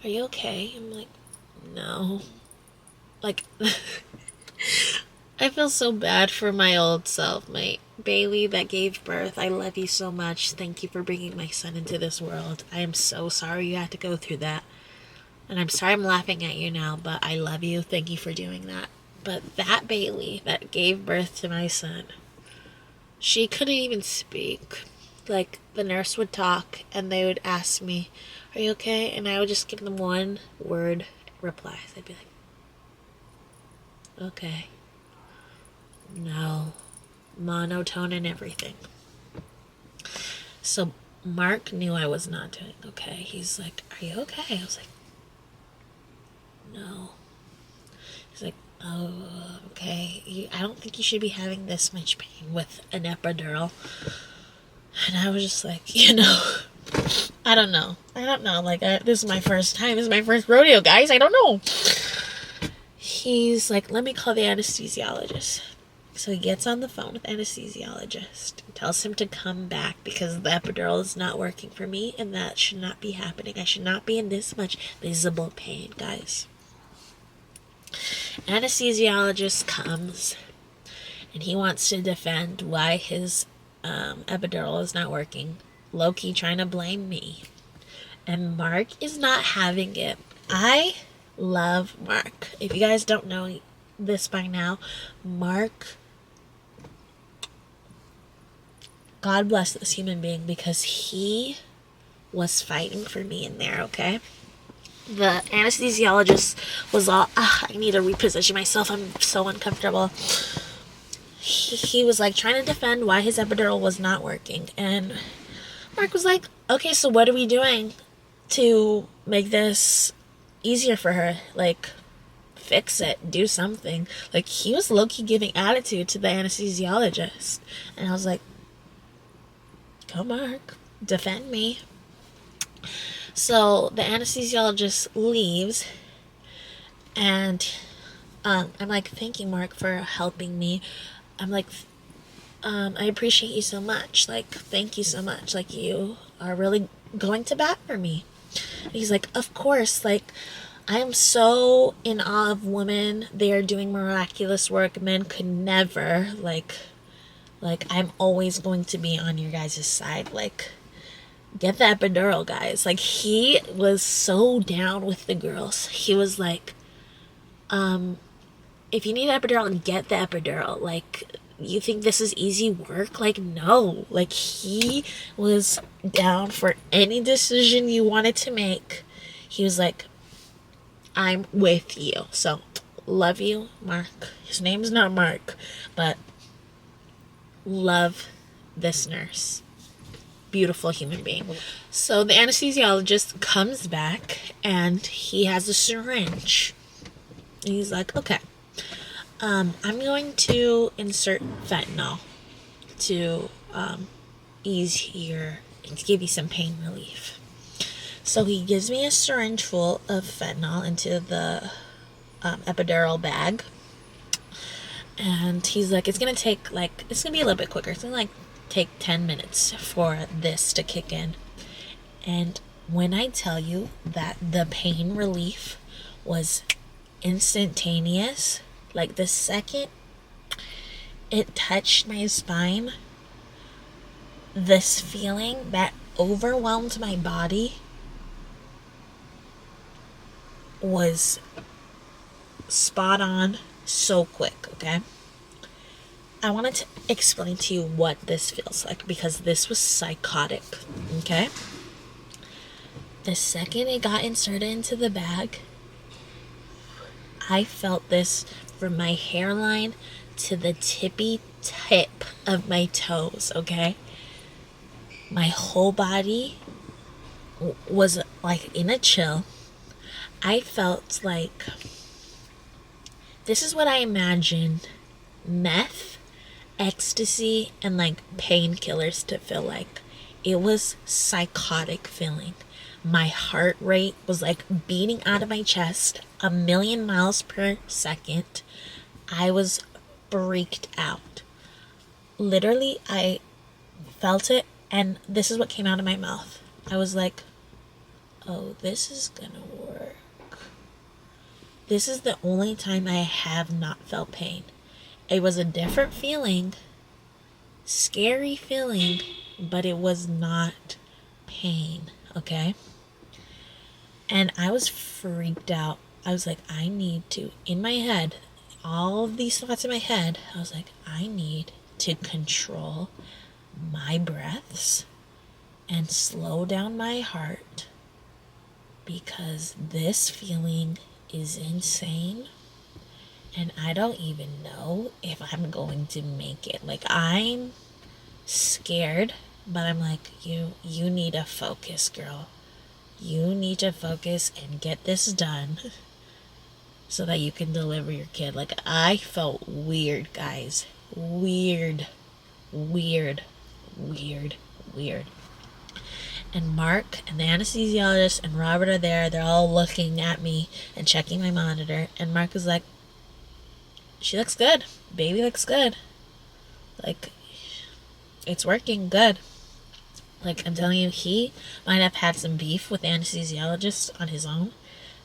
are you okay? I'm like, no. Like, I feel so bad for my old self, my Bailey that gave birth. I love you so much. Thank you for bringing my son into this world. I am so sorry you had to go through that. And I'm sorry I'm laughing at you now, but I love you. Thank you for doing that. But that Bailey that gave birth to my son, she couldn't even speak. Like, the nurse would talk and they would ask me, are you okay? And I would just give them one word replies. I'd be like, okay. No. Monotone and everything. So Mark knew I was not doing okay. He's like, are you okay? I was like, no. He's like, oh, okay. I don't think you should be having this much pain with an epidural. And I was just like, I don't know. Like, this is my first time. This is my first rodeo, guys. I don't know. He's like, let me call the anesthesiologist. So he gets on the phone with the anesthesiologist, tells him to come back because the epidural is not working for me, and that should not be happening. I should not be in this much visible pain, guys. Anesthesiologist comes and he wants to defend why his epidural is not working. Low-key trying to blame me. And Mark is not having it. I love Mark. If you guys don't know this by now, Mark, God bless this human being, because he was fighting for me in there, okay? The anesthesiologist was all, I need to reposition myself. I'm so uncomfortable. He was like trying to defend why his epidural was not working. And Mark was like, okay, so what are we doing to make this easier for her? Like, fix it, do something. Like, he was low-key giving attitude to the anesthesiologist. And I was like, go Mark, defend me. So the anesthesiologist leaves, and I'm like, thank you, Mark, for helping me. I'm like, I appreciate you so much. Like, thank you so much. Like, you are really going to bat for me. And he's like, of course. Like, I am so in awe of women. They are doing miraculous work. Men could never. Like I'm always going to be on your guys' side. Like, get the epidural, guys. Like, he was so down with the girls. He was like, if you need an epidural, get the epidural. Like, you think this is easy work? Like, no. Like, he was down for any decision you wanted to make. He was like, I'm with you. So, love you, Mark. His name's not Mark, but love this nurse. Beautiful human being. So the anesthesiologist comes back and he has a syringe. And he's like, okay, I'm going to insert fentanyl to ease your, to give you some pain relief. So he gives me a syringe full of fentanyl into the epidural bag. And he's like, it's going to take it's going to be a little bit quicker. It's going to take 10 minutes for this to kick in. And when I tell you that the pain relief was instantaneous, like the second it touched my spine, this feeling that overwhelmed my body was spot on, so quick, okay? I wanted to explain to you what this feels like, because this was psychotic, okay? The second it got inserted into the bag, I felt this from my hairline to the tippy tip of my toes, okay? My whole body was like in a chill. I felt like, this is what I imagined meth, ecstasy, and like painkillers to feel like. It was psychotic feeling. My heart rate was like beating out of my chest 1,000,000 miles per second. I was freaked out. Literally, I felt it, and this is what came out of my mouth. I was like, oh, this is gonna work. This is the only time I have not felt pain. It was a different feeling, scary feeling, but it was not pain, okay? And I was freaked out. I was like, I need to, in my head, all of these thoughts in my head, I was like, I need to control my breaths and slow down my heart, because this feeling is insane, and I don't even know if I'm going to make it. Like, I'm scared, but I'm like, you need to focus, girl. You need to focus and get this done so that you can deliver your kid. Like, I felt weird, guys. Weird. And Mark and the anesthesiologist and Robert are there. They're all looking at me and checking my monitor. And Mark is like, she looks good. Baby looks good. Like, it's working good. Like, I'm telling you, he might have had some beef with the anesthesiologist on his own,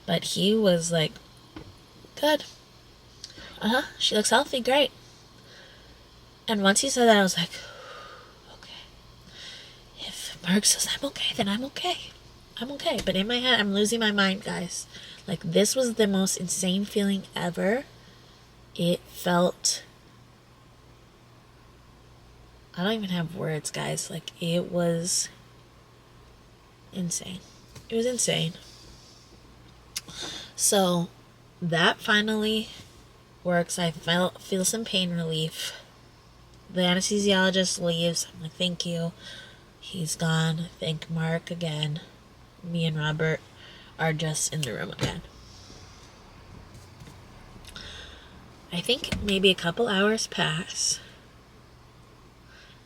but he was like, good. She looks healthy, great. And once he said that, I was like, okay. If Merck says I'm okay, then I'm okay. I'm okay. But in my head, I'm losing my mind, guys. Like, this was the most insane feeling ever. It felt... I don't even have words, guys. Like, it was insane. It was insane. So, that finally works. I feel some pain relief. The anesthesiologist leaves. I'm like, thank you. He's gone. Thank Mark again. Me and Robert are just in the room again. I think maybe a couple hours pass.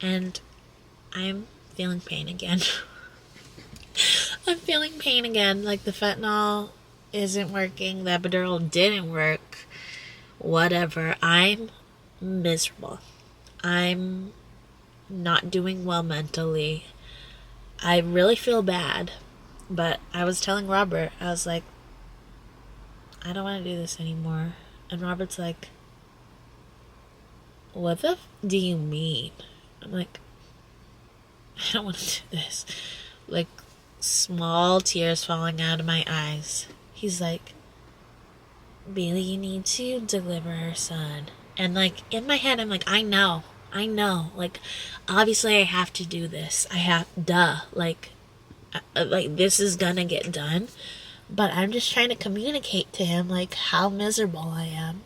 And I'm feeling pain again. I'm feeling pain again. Like, the fentanyl isn't working. The epidural didn't work. Whatever. I'm miserable. I'm not doing well mentally. I really feel bad. But I was telling Robert, I was like, I don't want to do this anymore. And Robert's like, what the do you mean? I'm like, I don't want to do this. Like, small tears falling out of my eyes. He's like, Bailey, you need to deliver her son. And, like, in my head, I'm like, I know. Like, obviously I have to do this. Like, this is gonna get done. But I'm just trying to communicate to him, like, how miserable I am.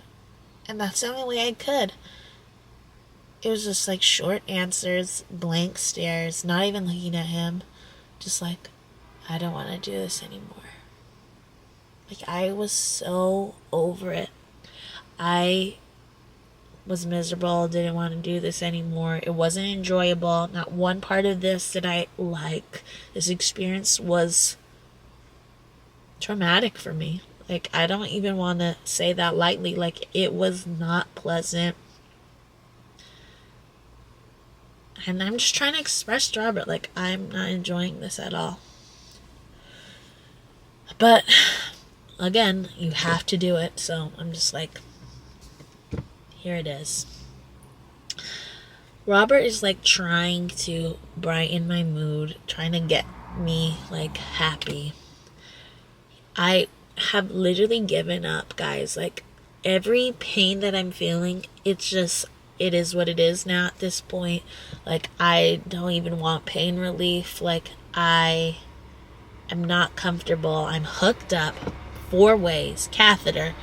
And that's the only way I could. It was just, like, short answers, blank stares, not even looking at him. Just like, I don't want to do this anymore. Like, I was so over it. I was miserable, didn't want to do this anymore. It wasn't enjoyable. Not one part of this did I like. This experience was traumatic for me. Like, I don't even want to say that lightly. Like, it was not pleasant. And I'm just trying to express to Robert, like, I'm not enjoying this at all. But, again, you have to do it. So I'm just like, here it is. Robert is, like, trying to brighten my mood, trying to get me, like, happy. I have literally given up, guys. Like, every pain that I'm feeling, it is what it is now at this point. Like, I don't even want pain relief. Like, I am not comfortable. I'm hooked up 4 ways. Catheter,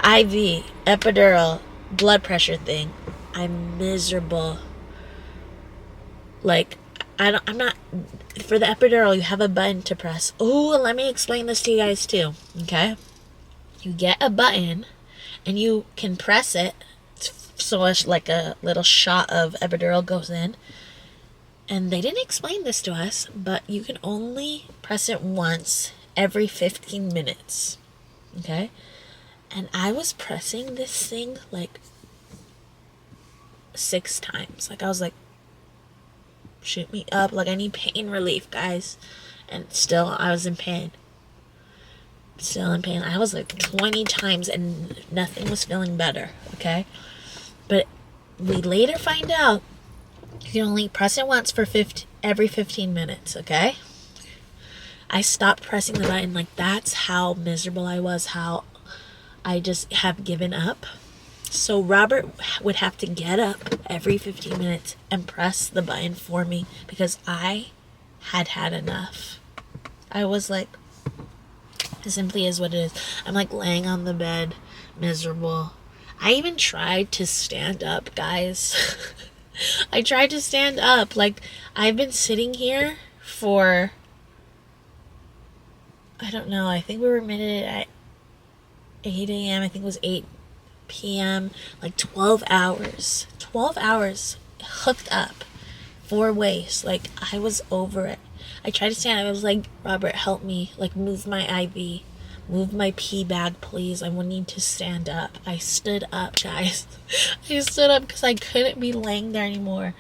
IV, epidural, blood pressure thing. I'm miserable. Like, I'm not, for the epidural, you have a button to press. Oh, let me explain this to you guys too, okay? You get a button, and you can press it, so much like a little shot of epidural goes in. And they didn't explain this to us, but you can only press it once every 15 minutes, okay? And I was pressing this thing, like, 6 times. Like, I was like, shoot me up. Like, I need pain relief, guys. And still, I was in pain. Still in pain. I was like 20 times and nothing was feeling better, okay? But we later find out you can only press it once for every 15 minutes, okay? I stopped pressing the button. Like, that's how miserable I was, how I just have given up. So Robert would have to get up every 15 minutes and press the button for me because I had had enough. I was like, it simply is what it is. I'm like laying on the bed, miserable. I even tried to stand up, guys. I tried to stand up. Like, I've been sitting here for, I don't know, I think we were admitted at 8 a.m. I think it was 8 p.m. Like 12 hours. 12 hours hooked up 4 ways. Like, I was over it. I tried to stand up. I was like, Robert, help me. Like, move my IV. Move my pee bag, please. I need to stand up. I stood up, guys. I stood up because I couldn't be laying there anymore.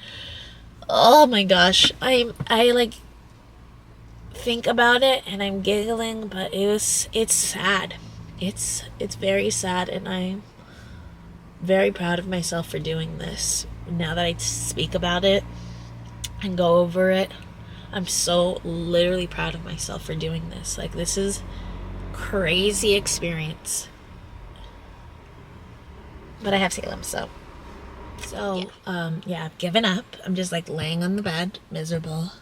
Oh my gosh. I like think about it and I'm giggling, but it's sad. It's very sad, and very proud of myself for doing this. Now that I speak about it and go over it, I'm so literally proud of myself for doing this. Like, this is crazy experience. But I have Salem, so yeah, I've given up. I'm just like laying on the bed, miserable.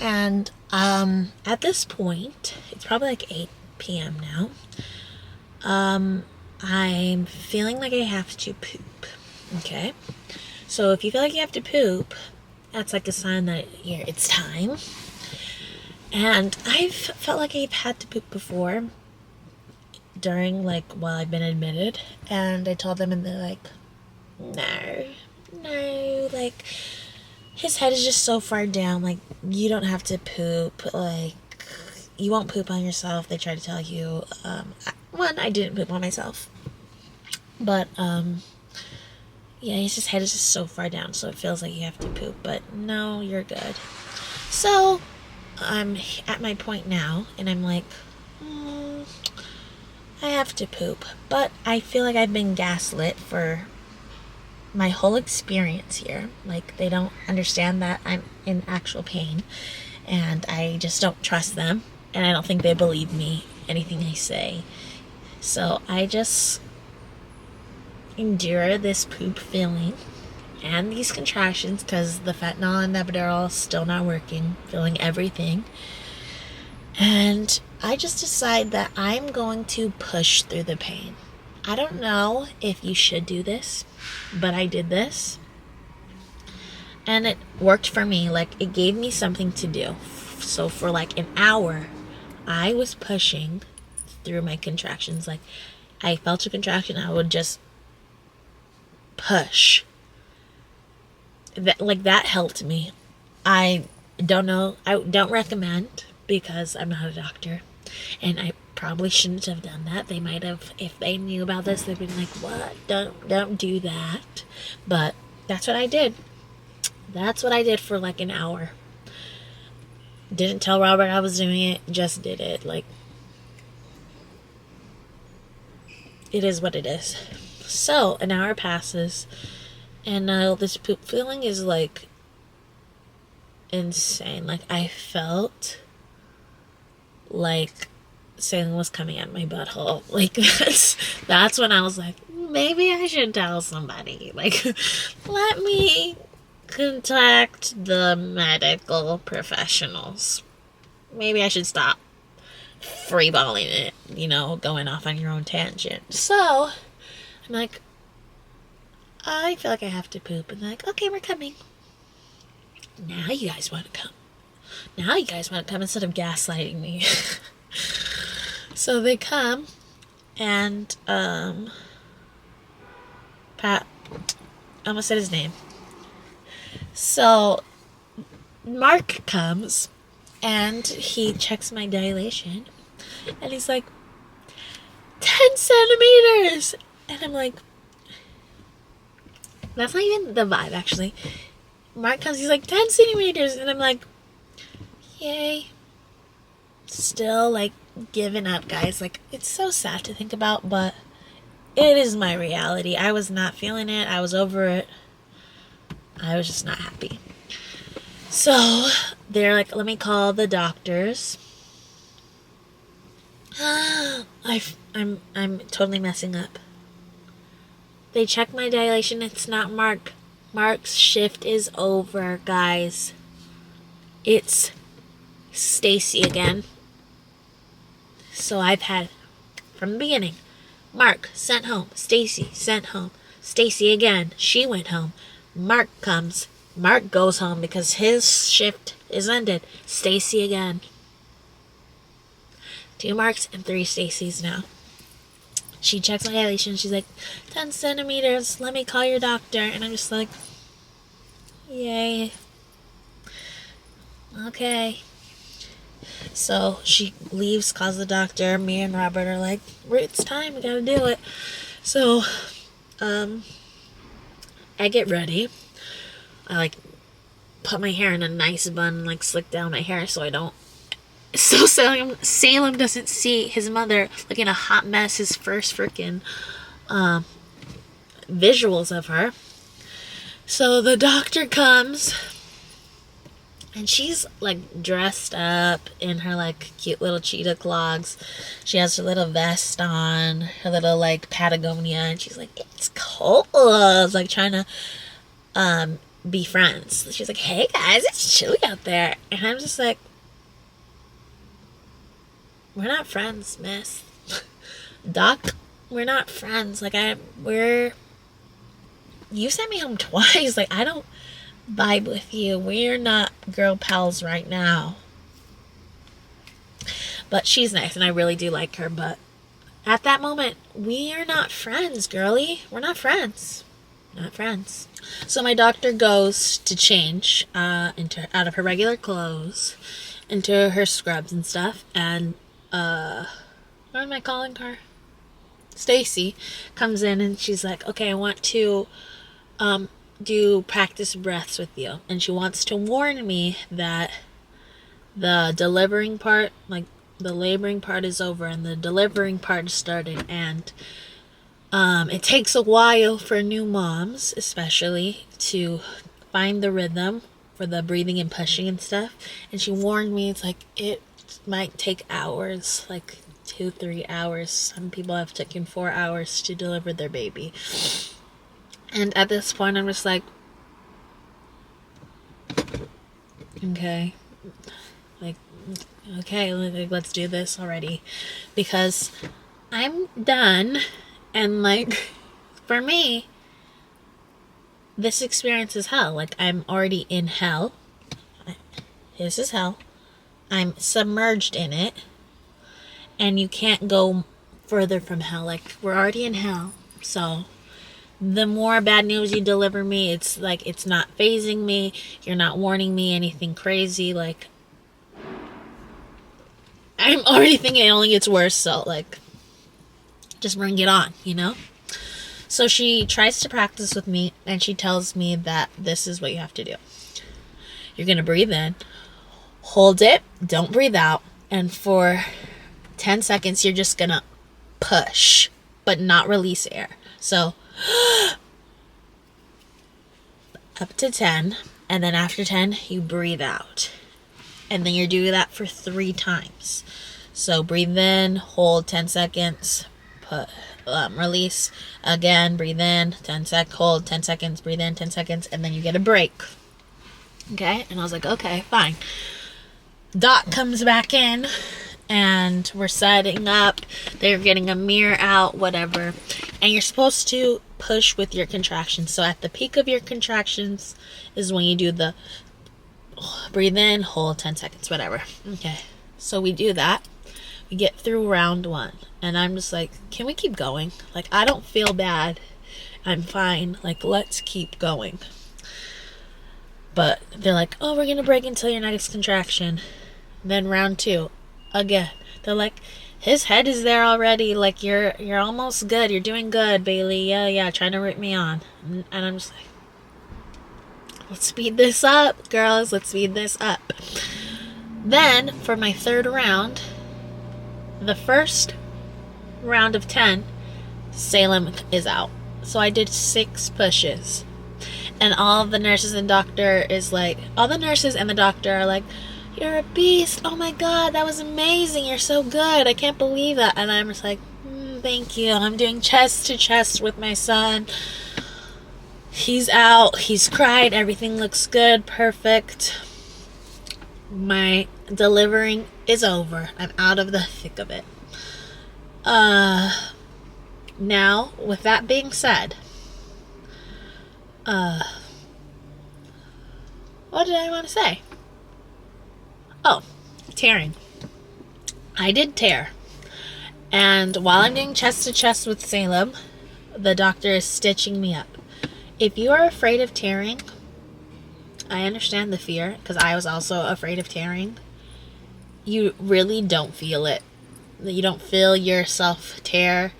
And at this point, it's probably like 8 p.m. now. I'm feeling like I have to poop. Okay? So if you feel like you have to poop, that's like a sign that it's time. And I've felt like I've had to poop before during, like, while I've been admitted. And I told them, and they're like, no, like, his head is just so far down, like, you don't have to poop, like, you won't poop on yourself. They try to tell you. I didn't poop on myself. But, yeah, his head is just so far down, so it feels like you have to poop. But no, you're good. So, I'm at my point now, and I'm like, I have to poop. But I feel like I've been gaslit for my whole experience here. Like, they don't understand that I'm in actual pain, and I just don't trust them, and I don't think they believe me, anything I say. So I just endure this poop feeling and these contractions because the fentanyl and the epidural is still not working, feeling everything. And I just decide that I'm going to push through the pain. I don't know if you should do this, but I did this. And it worked for me. Like, it gave me something to do. So for like an hour, I was pushing through my contractions. Like, I felt a contraction, I would just push. That helped me. I don't know. I don't recommend, because I'm not a doctor, and I probably shouldn't have done that. They might have, if they knew about this, they'd been like, what? Don't do that. But that's what I did. That's what I did for like an hour. Didn't tell Robert I was doing it, just did it. Like, it is what it is. So, an hour passes, and now this poop feeling is like insane. Like, I felt like Salem was coming at my butthole. Like, that's when I was like, maybe I should tell somebody. Like, let me contact the medical professionals. Maybe I should stop freeballing it, going off on your own tangent. So, I'm like, I feel like I have to poop. And they're like, okay, we're coming. Now you guys want to come. Now you guys want to come instead of gaslighting me. So they come, and, Pat, I almost said his name. So, Mark comes, and he checks my dilation, and he's like, 10 centimeters! And I'm like, that's not even the vibe, actually. Mark comes, he's like, 10 centimeters, and I'm like, yay. Still, like, giving up, guys. Like, it's so sad to think about, but it is my reality. I was not feeling it. I was over it. I was just not happy. So, they're like, let me call the doctors. I'm totally messing up. They check my dilation. It's not Mark. Mark's shift is over, guys. It's Stacy again. So I've had, from the beginning, Mark sent home. Stacy sent home. Stacy again. She went home. Mark comes. Mark goes home because his shift is ended. Stacy again. 2 Marks and 3 Stacys now. She checks my dilation. She's like, 10 centimeters. Let me call your doctor. And I'm just like, yay. Okay. So she leaves, calls the doctor. Me and Robert are like, it's time. We gotta do it. So, I get ready. I, like, put my hair in a nice bun, like, slick down my hair so I don't. So Salem doesn't see his mother looking a hot mess, his first freaking visuals of her. So the doctor comes, and she's like dressed up in her like cute little cheetah clogs. She has her little vest on, her little like Patagonia, and she's like, it's cold. Like trying to be friends. She's like, hey guys, it's chilly out there. And I'm just like, we're not friends, miss. Doc, we're not friends. Like you sent me home twice. Like, I don't vibe with you. We're not girl pals right now. But she's nice, and I really do like her. But at that moment, we are not friends, girly. We're not friends. Not friends. So my doctor goes to change out of her regular clothes into her scrubs and stuff. And what am I calling her? Stacy comes in, and she's like, okay, I want to do practice breaths with you. And she wants to warn me that the delivering part, like the laboring part is over and the delivering part is started. And it takes a while for new moms, especially, to find the rhythm for the breathing and pushing and stuff. And she warned me, it's like, it might take hours, like 2-3 hours. Some people have taken 4 hours to deliver their baby. And at this point, I'm just like, okay, let's do this already, because I'm done. And like, for me, this experience is hell. Like, I'm already in hell. This is hell. I'm submerged in it, and you can't go further from hell. Like, we're already in hell, so the more bad news you deliver me, it's like, it's not phasing me. You're not warning me anything crazy. Like, I'm already thinking it only gets worse. So like, just bring it on, you know? So she tries to practice with me, and she tells me that this is what you have to do. You're going to breathe in, hold it, don't breathe out. And for 10 seconds, you're just going to push, but not release air. So up to 10, and then after 10 you breathe out, and then you're doing that for 3 times. So breathe in, hold 10 seconds, release again, breathe in 10 seconds, hold 10 seconds, breathe in 10 seconds, and then you get a break. Okay? And I was like, okay, fine. Doc comes back in, and we're setting up. They're getting a mirror out, whatever. And you're supposed to push with your contractions. So at the peak of your contractions is when you do the breathe in, hold 10 seconds, whatever. Okay. So we do that. We get through round 1. And I'm just like, can we keep going? Like, I don't feel bad. I'm fine. Like, let's keep going. But they're like, oh, we're going to break until your next contraction. Then round 2. Again, they're like, his head is there already. Like, you're almost good. You're doing good, Bailey. Yeah, trying to rip me on. And I'm just like, let's speed this up, girls. Let's speed this up. Then, for my 3rd round, the first round of 10, Salem is out. So I did 6 pushes. And all the nurses and doctor is like, all the nurses and the doctor are like, you're a beast. Oh my God, that was amazing. You're so good. I can't believe that. And I'm just like, thank you. I'm doing chest to chest with my son. He's out. He's cried. Everything looks good. Perfect. My delivering is over. I'm out of the thick of it. Now, with that being said, what did I want to say? Oh, tearing. I did tear. And while I'm doing chest to chest with Salem, the doctor is stitching me up. If you are afraid of tearing, I understand the fear, because I was also afraid of tearing. You really don't feel it. You don't feel yourself tear.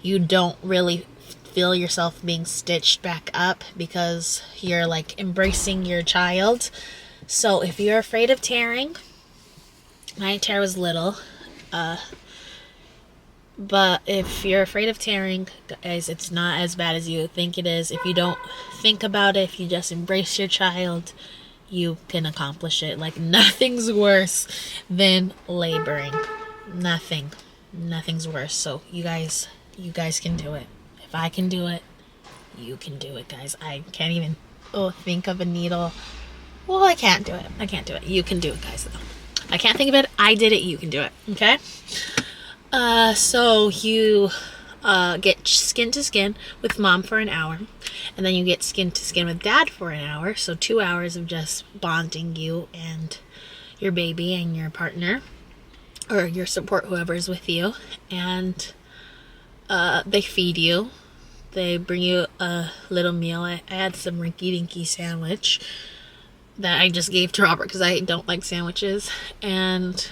You don't really feel yourself being stitched back up, because you're like embracing your child. So if you're afraid of tearing, my tear was little. But if you're afraid of tearing, guys, it's not as bad as you think it is. If you don't think about it, if you just embrace your child, you can accomplish it. Like, nothing's worse than laboring. Nothing's worse. So you guys can do it. If I can do it, you can do it, guys. I can't even think of a needle. Well, I can't do it. You can do it, guys, though. I can't think of it. I did it. You can do it. Okay? So you get skin to skin with mom for an hour, and then you get skin to skin with dad for an hour. So 2 hours of just bonding, you and your baby and your partner, or your support, whoever's with you. And they feed you. They bring you a little meal. I had some rinky-dinky sandwich that I just gave to Robert because I don't like sandwiches. And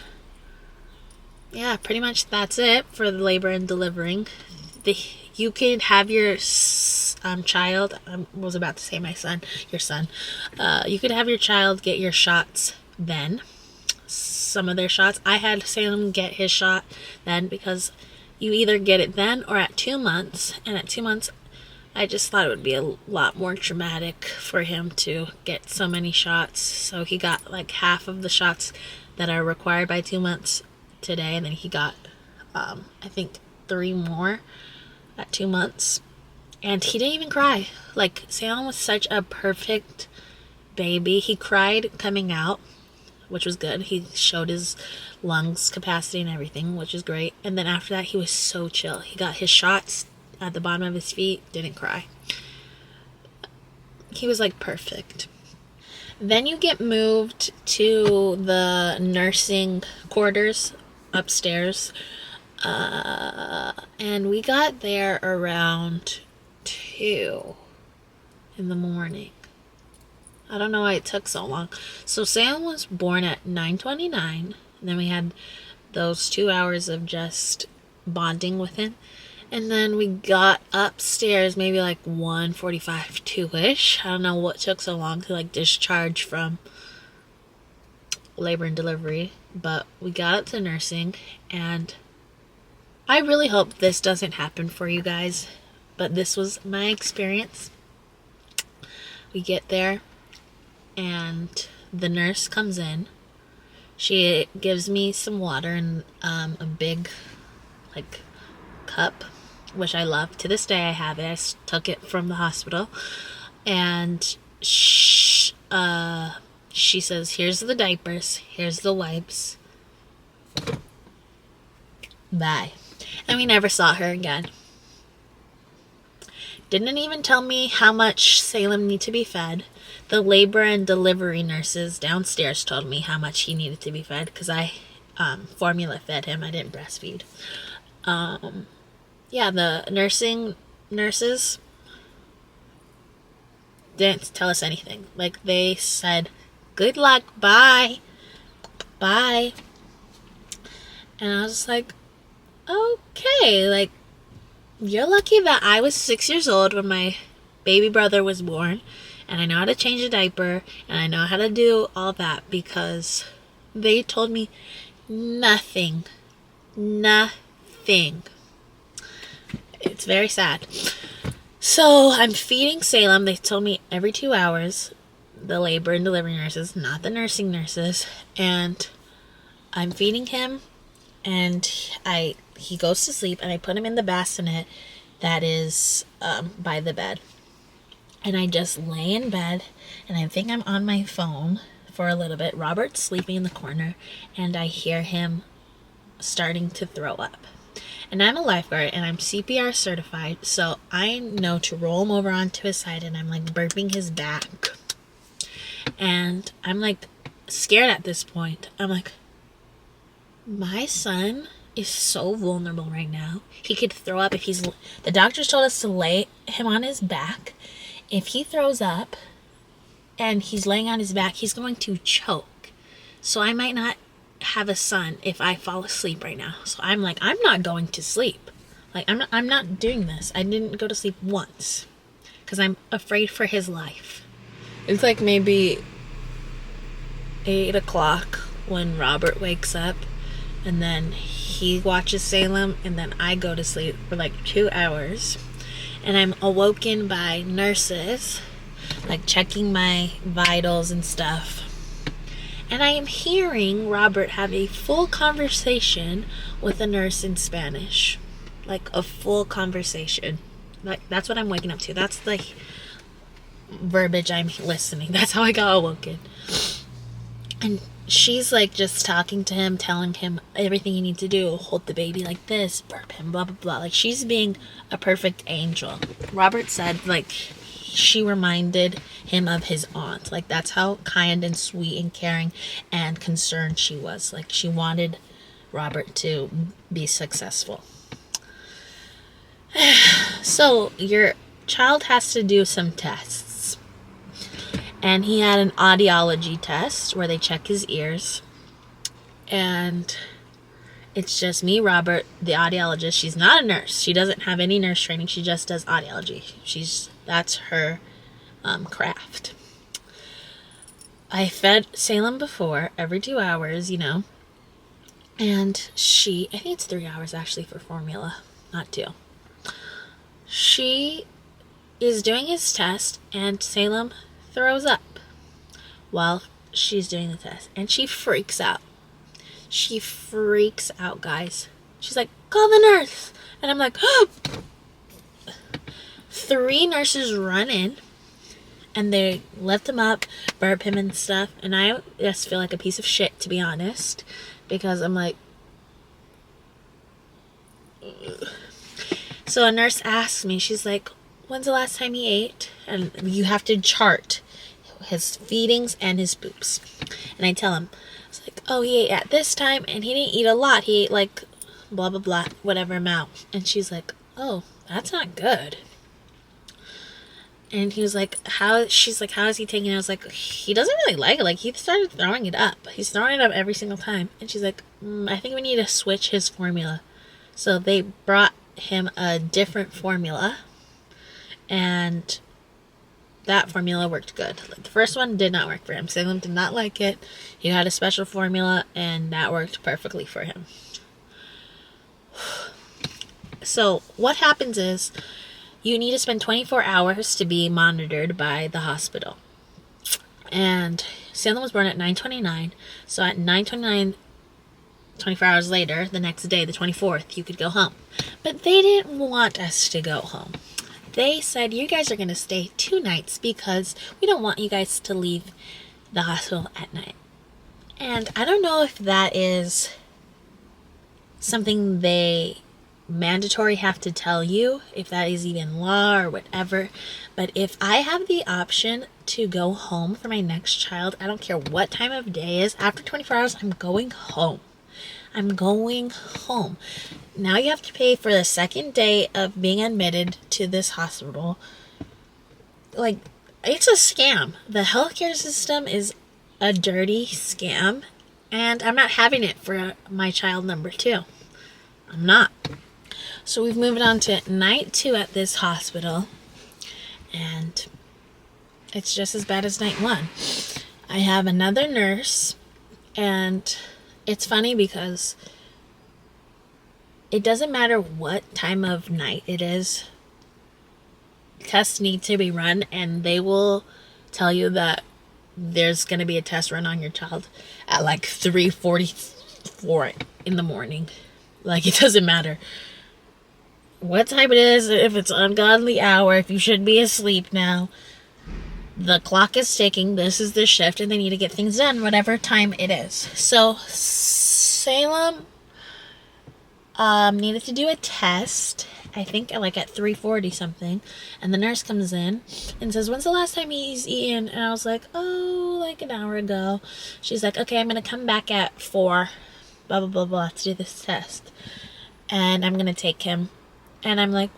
yeah, pretty much that's it for the labor and delivering. You can have your child, I was about to say my son, your son. You could have your child get your shots then. Some of their shots. I had Salem get his shot then because you either get it then or at 2 months. And at 2 months, I just thought it would be a lot more traumatic for him to get so many shots. So he got like half of the shots that are required by 2 months today. And then he got, I think, 3 more at 2 months. And he didn't even cry. Like, Salem was such a perfect baby. He cried coming out, which was good. He showed his lungs capacity and everything, which is great. And then after that, he was so chill. He got his shots at the bottom of his feet, didn't cry. He was like perfect. Then you get moved to the nursing quarters upstairs. And we got there around 2 in the morning. I don't know why it took so long. So Sam was born at 9:29. And then we had those 2 hours of just bonding with him. And then we got upstairs maybe like 1:45, 2-ish. I don't know what took so long to like discharge from labor and delivery. But we got up to nursing. And I really hope this doesn't happen for you guys. But this was my experience. We get there. And the nurse comes in. She gives me some water in a big, like, cup, which I love. To this day, I have it. I took it from the hospital. And she says, here's the diapers. Here's the wipes. Bye. And we never saw her again. Didn't even tell me how much Salem needed to be fed. The labor and delivery nurses downstairs told me how much he needed to be fed because I formula fed him. I didn't breastfeed. Yeah, the nurses didn't tell us anything. Like, they said, good luck, bye. Bye. And I was just like, okay, like, you're lucky that I was 6 years old when my baby brother was born. And I know how to change a diaper. And I know how to do all that because they told me nothing. Nothing. It's very sad. So I'm feeding Salem. They told me every 2 hours. The labor and delivery nurses, not the nursing nurses. And I'm feeding him. And he goes to sleep. And I put him in the bassinet that is by the bed. And I just lay in bed, and I think I'm on my phone for a little bit. Robert's sleeping in the corner, and I hear him starting to throw up. And I'm a lifeguard, and I'm CPR certified, so I know to roll him over onto his side, and I'm, like, burping his back. And I'm, like, scared at this point. I'm like, my son is so vulnerable right now. He could throw up if he's... The doctors told us to lay him on his back. If he throws up and he's laying on his back, he's going to choke. So I might not have a son if I fall asleep right now. So I'm like, I'm not going to sleep. Like, I'm not doing this. I didn't go to sleep once because I'm afraid for his life. It's like maybe 8 o'clock when Robert wakes up, and then he watches Salem, and then I go to sleep for like 2 hours. And I'm awoken by nurses, like checking my vitals and stuff. And I am hearing Robert have a full conversation with a nurse in Spanish. Like a full conversation. Like, that's what I'm waking up to. That's like verbiage I'm listening. That's how I got awoken. And she's like just talking to him, telling him everything you need to do. Hold the baby like this, burp him, blah, blah, blah. Like, she's being a perfect angel. Robert said, like, she reminded him of his aunt. Like, that's how kind and sweet and caring and concerned she was. Like, she wanted Robert to be successful. So, your child has to do some tests. And he had an audiology test where they check his ears. And it's just me, Robert, the audiologist. She's not a nurse. She doesn't have any nurse training. She just does audiology. That's her craft. I fed Salem before, every 2 hours, and I think it's 3 hours actually for formula, not 2. She is doing his test, and Salem throws up while she's doing the test, and she freaks out. She freaks out, guys. She's like, call the nurse. And I'm like, oh! 3 nurses run in, and they lift him up, burp him and stuff, and I just feel like a piece of shit, to be honest, because I'm like, ugh. So a nurse asks me, she's like, when's the last time he ate? And you have to chart his feedings and his poops. And I tell him, it's like, oh, he ate at this time, and he didn't eat a lot. He ate like blah, blah, blah, whatever amount. And she's like, oh, that's not good. And he was like, she's like, how is he taking it? I was like, he doesn't really like it. Like, he started throwing it up. He's throwing it up every single time. And she's like, I think we need to switch his formula. So they brought him a different formula, and that formula worked good. Like, the first one did not work for him. Salem did not like it. He had a special formula, and that worked perfectly for him. So what happens is you need to spend 24 hours to be monitored by the hospital. And Salem was born at 9:29, so at 9:29, 24 hours later, the next day, the 24th, you could go home. But they didn't want us to go home. They said, you guys are going to stay 2 nights because we don't want you guys to leave the hospital at night. And I don't know if that is something they mandatory have to tell you, if that is even law or whatever. But if I have the option to go home for my next child, I don't care what time of day is, after 24 hours, I'm going home. I'm going home. Now you have to pay for the second day of being admitted to this hospital. Like, it's a scam. The healthcare system is a dirty scam, and I'm not having it for my child number 2. I'm not. So we've moved on to night 2 at this hospital, and it's just as bad as night 1. I have another nurse, and it's funny because it doesn't matter what time of night it is. Tests need to be run, and they will tell you that there's going to be a test run on your child at like 3:44 in the morning. Like, it doesn't matter what time it is, if it's ungodly hour, if you should be asleep now. The clock is ticking. This is the shift, and they need to get things done whatever time it is. So Salem needed to do a test, I think like at 3:40 something, and the nurse comes in and says, when's the last time he's eaten? And I was like, oh, like an hour ago. She's like, okay, I'm gonna come back at 4, blah blah blah blah, to do this test, and I'm gonna take him. And I'm like,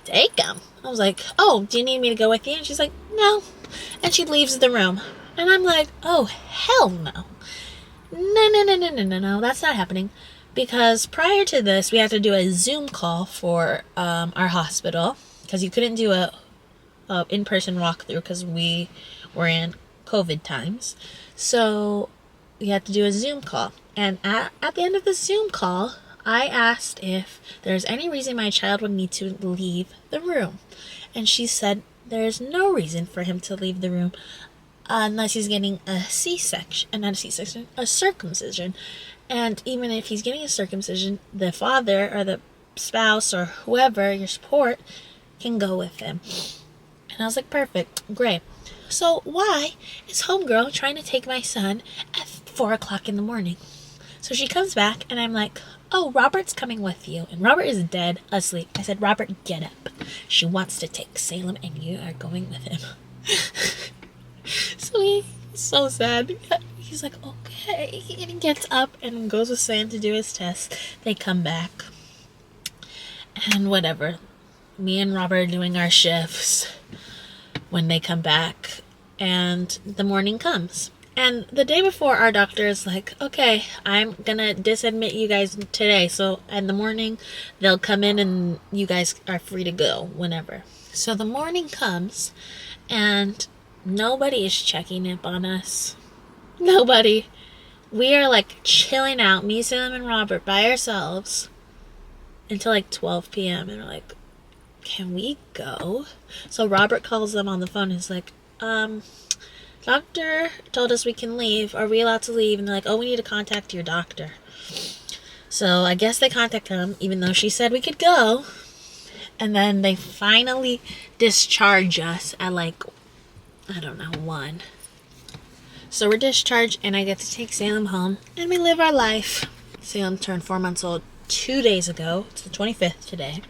take him? I was like, oh, do you need me to go with you? And she's like, no. And she leaves the room, and I'm like, oh, hell no. No, that's not happening. Because prior to this, we had to do a Zoom call for our hospital, because you couldn't do a in-person walkthrough because we were in COVID times. So we had to do a Zoom call. And at the end of the Zoom call, I asked if there's any reason my child would need to leave the room. And she said there's no reason for him to leave the room unless he's getting a C-section, not a C-section, a circumcision. And even if he's getting a circumcision, the father or the spouse or whoever, your support, can go with him. And I was like, perfect, great. So why is homegirl trying to take my son at 4 o'clock in the morning? So she comes back and I'm like, oh, Robert's coming with you. And Robert is dead asleep. I said, Robert, get up. She wants to take Salem and you are going with him. So he's so sad. He's like, okay. And he gets up and goes with Sam to do his test. They come back. And whatever. Me and Robert are doing our shifts when they come back. And the morning comes. And the day before, our doctor is like, okay, I'm going to disadmit you guys today. So in the morning, they'll come in and you guys are free to go whenever. So the morning comes and nobody is checking up on us. Nobody. We are like chilling out, me, Sam, and Robert by ourselves until like 12 p.m. And we're like, can we go? So Robert calls them on the phone and is like, doctor told us we can leave. Are we allowed to leave? And they're like, oh, we need to contact your doctor. So I guess they contact him, even though she said we could go. And then they finally discharge us at like, I don't know, 1. So we're discharged and I get to take Salem home and we live our life. Salem turned 4 months old 2 days ago. It's the 25th today.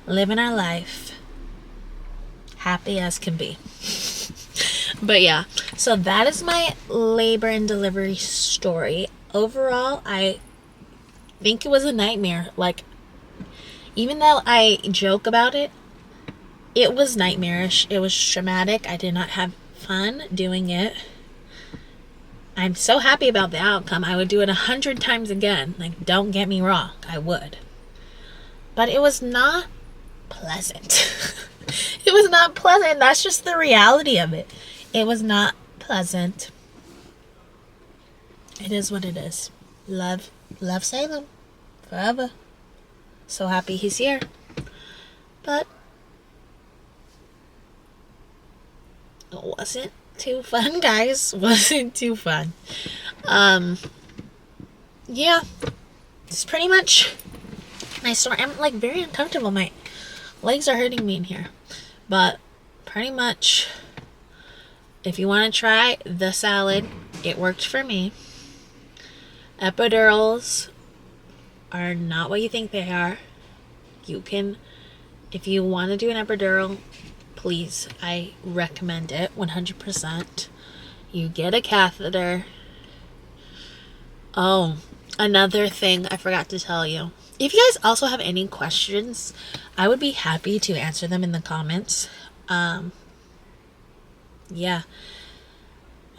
Living our life. Happy as can be. But yeah, so that is my labor and delivery story. Overall, I think it was a nightmare. Like, even though I joke about it, it was nightmarish. It was traumatic. I did not have fun doing it. I'm so happy about the outcome. I would do it 100 times again. Like, don't get me wrong. I would. But it was not pleasant. It was not pleasant. That's just the reality of it. It was not pleasant. It is what it is. Love Salem forever. So happy he's here. But it wasn't too fun, guys. Wasn't too fun. Yeah. It's pretty much my story. I'm like very uncomfortable. My legs are hurting me in here. But pretty much, if you want to try the salad, it worked for me. Epidurals are not what you think they are. You can, if you want to do an epidural, please, I recommend it 100%. You get a catheter. Oh, another thing I forgot to tell you. If you guys also have any questions, I would be happy to answer them in the comments. Yeah,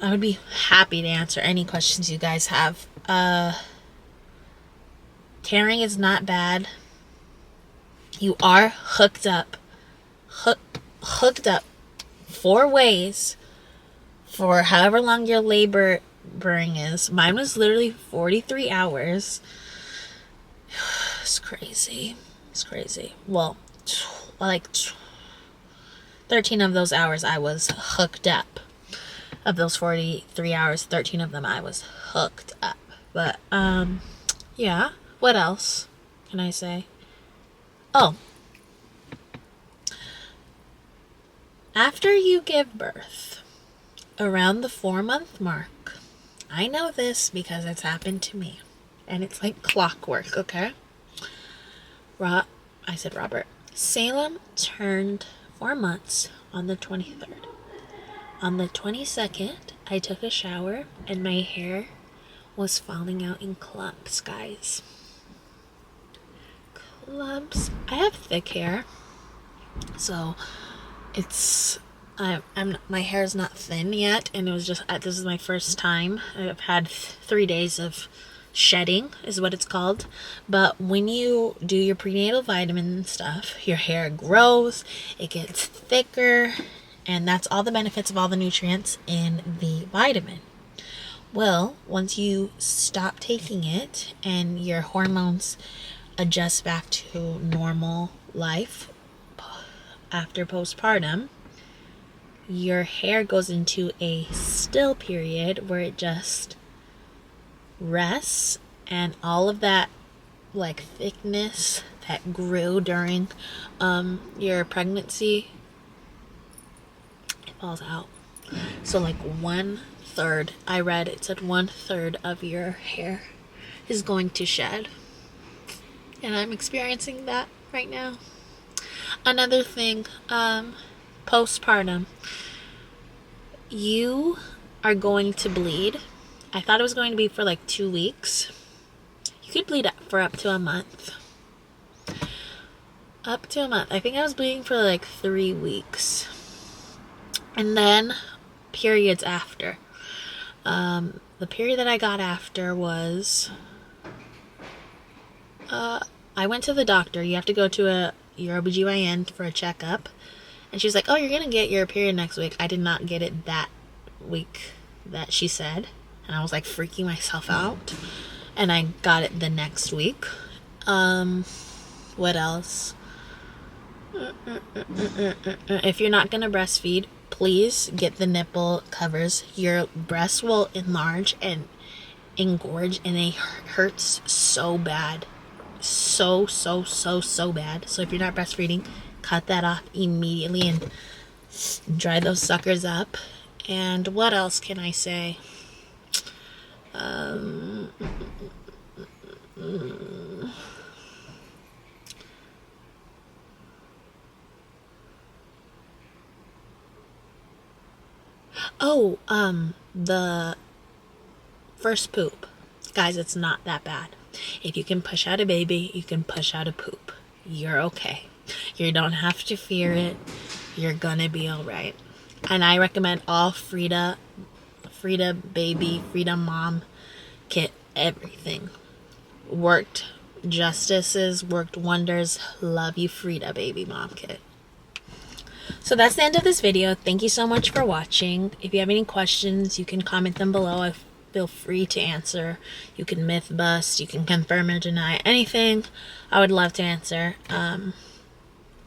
I would be happy to answer any questions you guys have. Tearing is not bad. You are hooked up. Hooked up 4 ways for however long your laboring is. Mine was literally 43 hours. It's crazy. It's crazy. Well, like 13 of those hours I was hooked up. Of those 43 hours, 13 of them I was hooked up. But, yeah. What else can I say? Oh. After you give birth, around the 4-month mark, I know this because it's happened to me. And it's like clockwork, okay? I said Robert. Salem turned 4 months on the 23rd. On the 22nd, I took a shower and my hair was falling out in clumps, guys. Clumps. I have thick hair, so it's my hair is not thin yet, and it was just this is my first time. I've had 3 days of shedding is what it's called. But when you do your prenatal vitamin stuff, your hair grows, it gets thicker, and that's all the benefits of all the nutrients in the vitamin. Well, once you stop taking it and your hormones adjust back to normal life after postpartum, your hair goes into a still period where it just rests, and all of that like thickness that grew during your pregnancy, it falls out. So like 1/3, I read it said 1/3 of your hair is going to shed, and I'm experiencing that right now. Another thing, postpartum, you are going to bleed. I thought it was going to be for like 2 weeks. You could bleed for up to a month. Up to a month. I think I was bleeding for like 3 weeks. And then periods after. The period that I got after was, I went to the doctor. You have to go to your OBGYN for a checkup. And she's like, oh, you're going to get your period next week. I did not get it that week that she said. And I was like freaking myself out. And I got it the next week. What else? If you're not going to breastfeed, please get the nipple covers. Your breasts will enlarge and engorge, and it hurts so bad. So bad. So if you're not breastfeeding, cut that off immediately and dry those suckers up. And what else can I say? The first poop. Guys, it's not that bad. If you can push out a baby, you can push out a poop. You're okay. You don't have to fear it. You're gonna be alright. And I recommend all Frida baby, Frida mom kit, everything. Worked justices, worked wonders. Love you, Frida baby mom kit. So that's the end of this video. Thank you so much for watching. If you have any questions, you can comment them below. I feel free to answer. You can myth bust, you can confirm or deny anything. I would love to answer.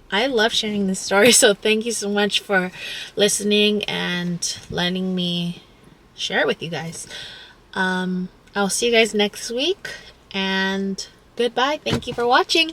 I love sharing this story, so thank you so much for listening and letting me share it with you guys. I'll see you guys next week, and goodbye. Thank you for watching.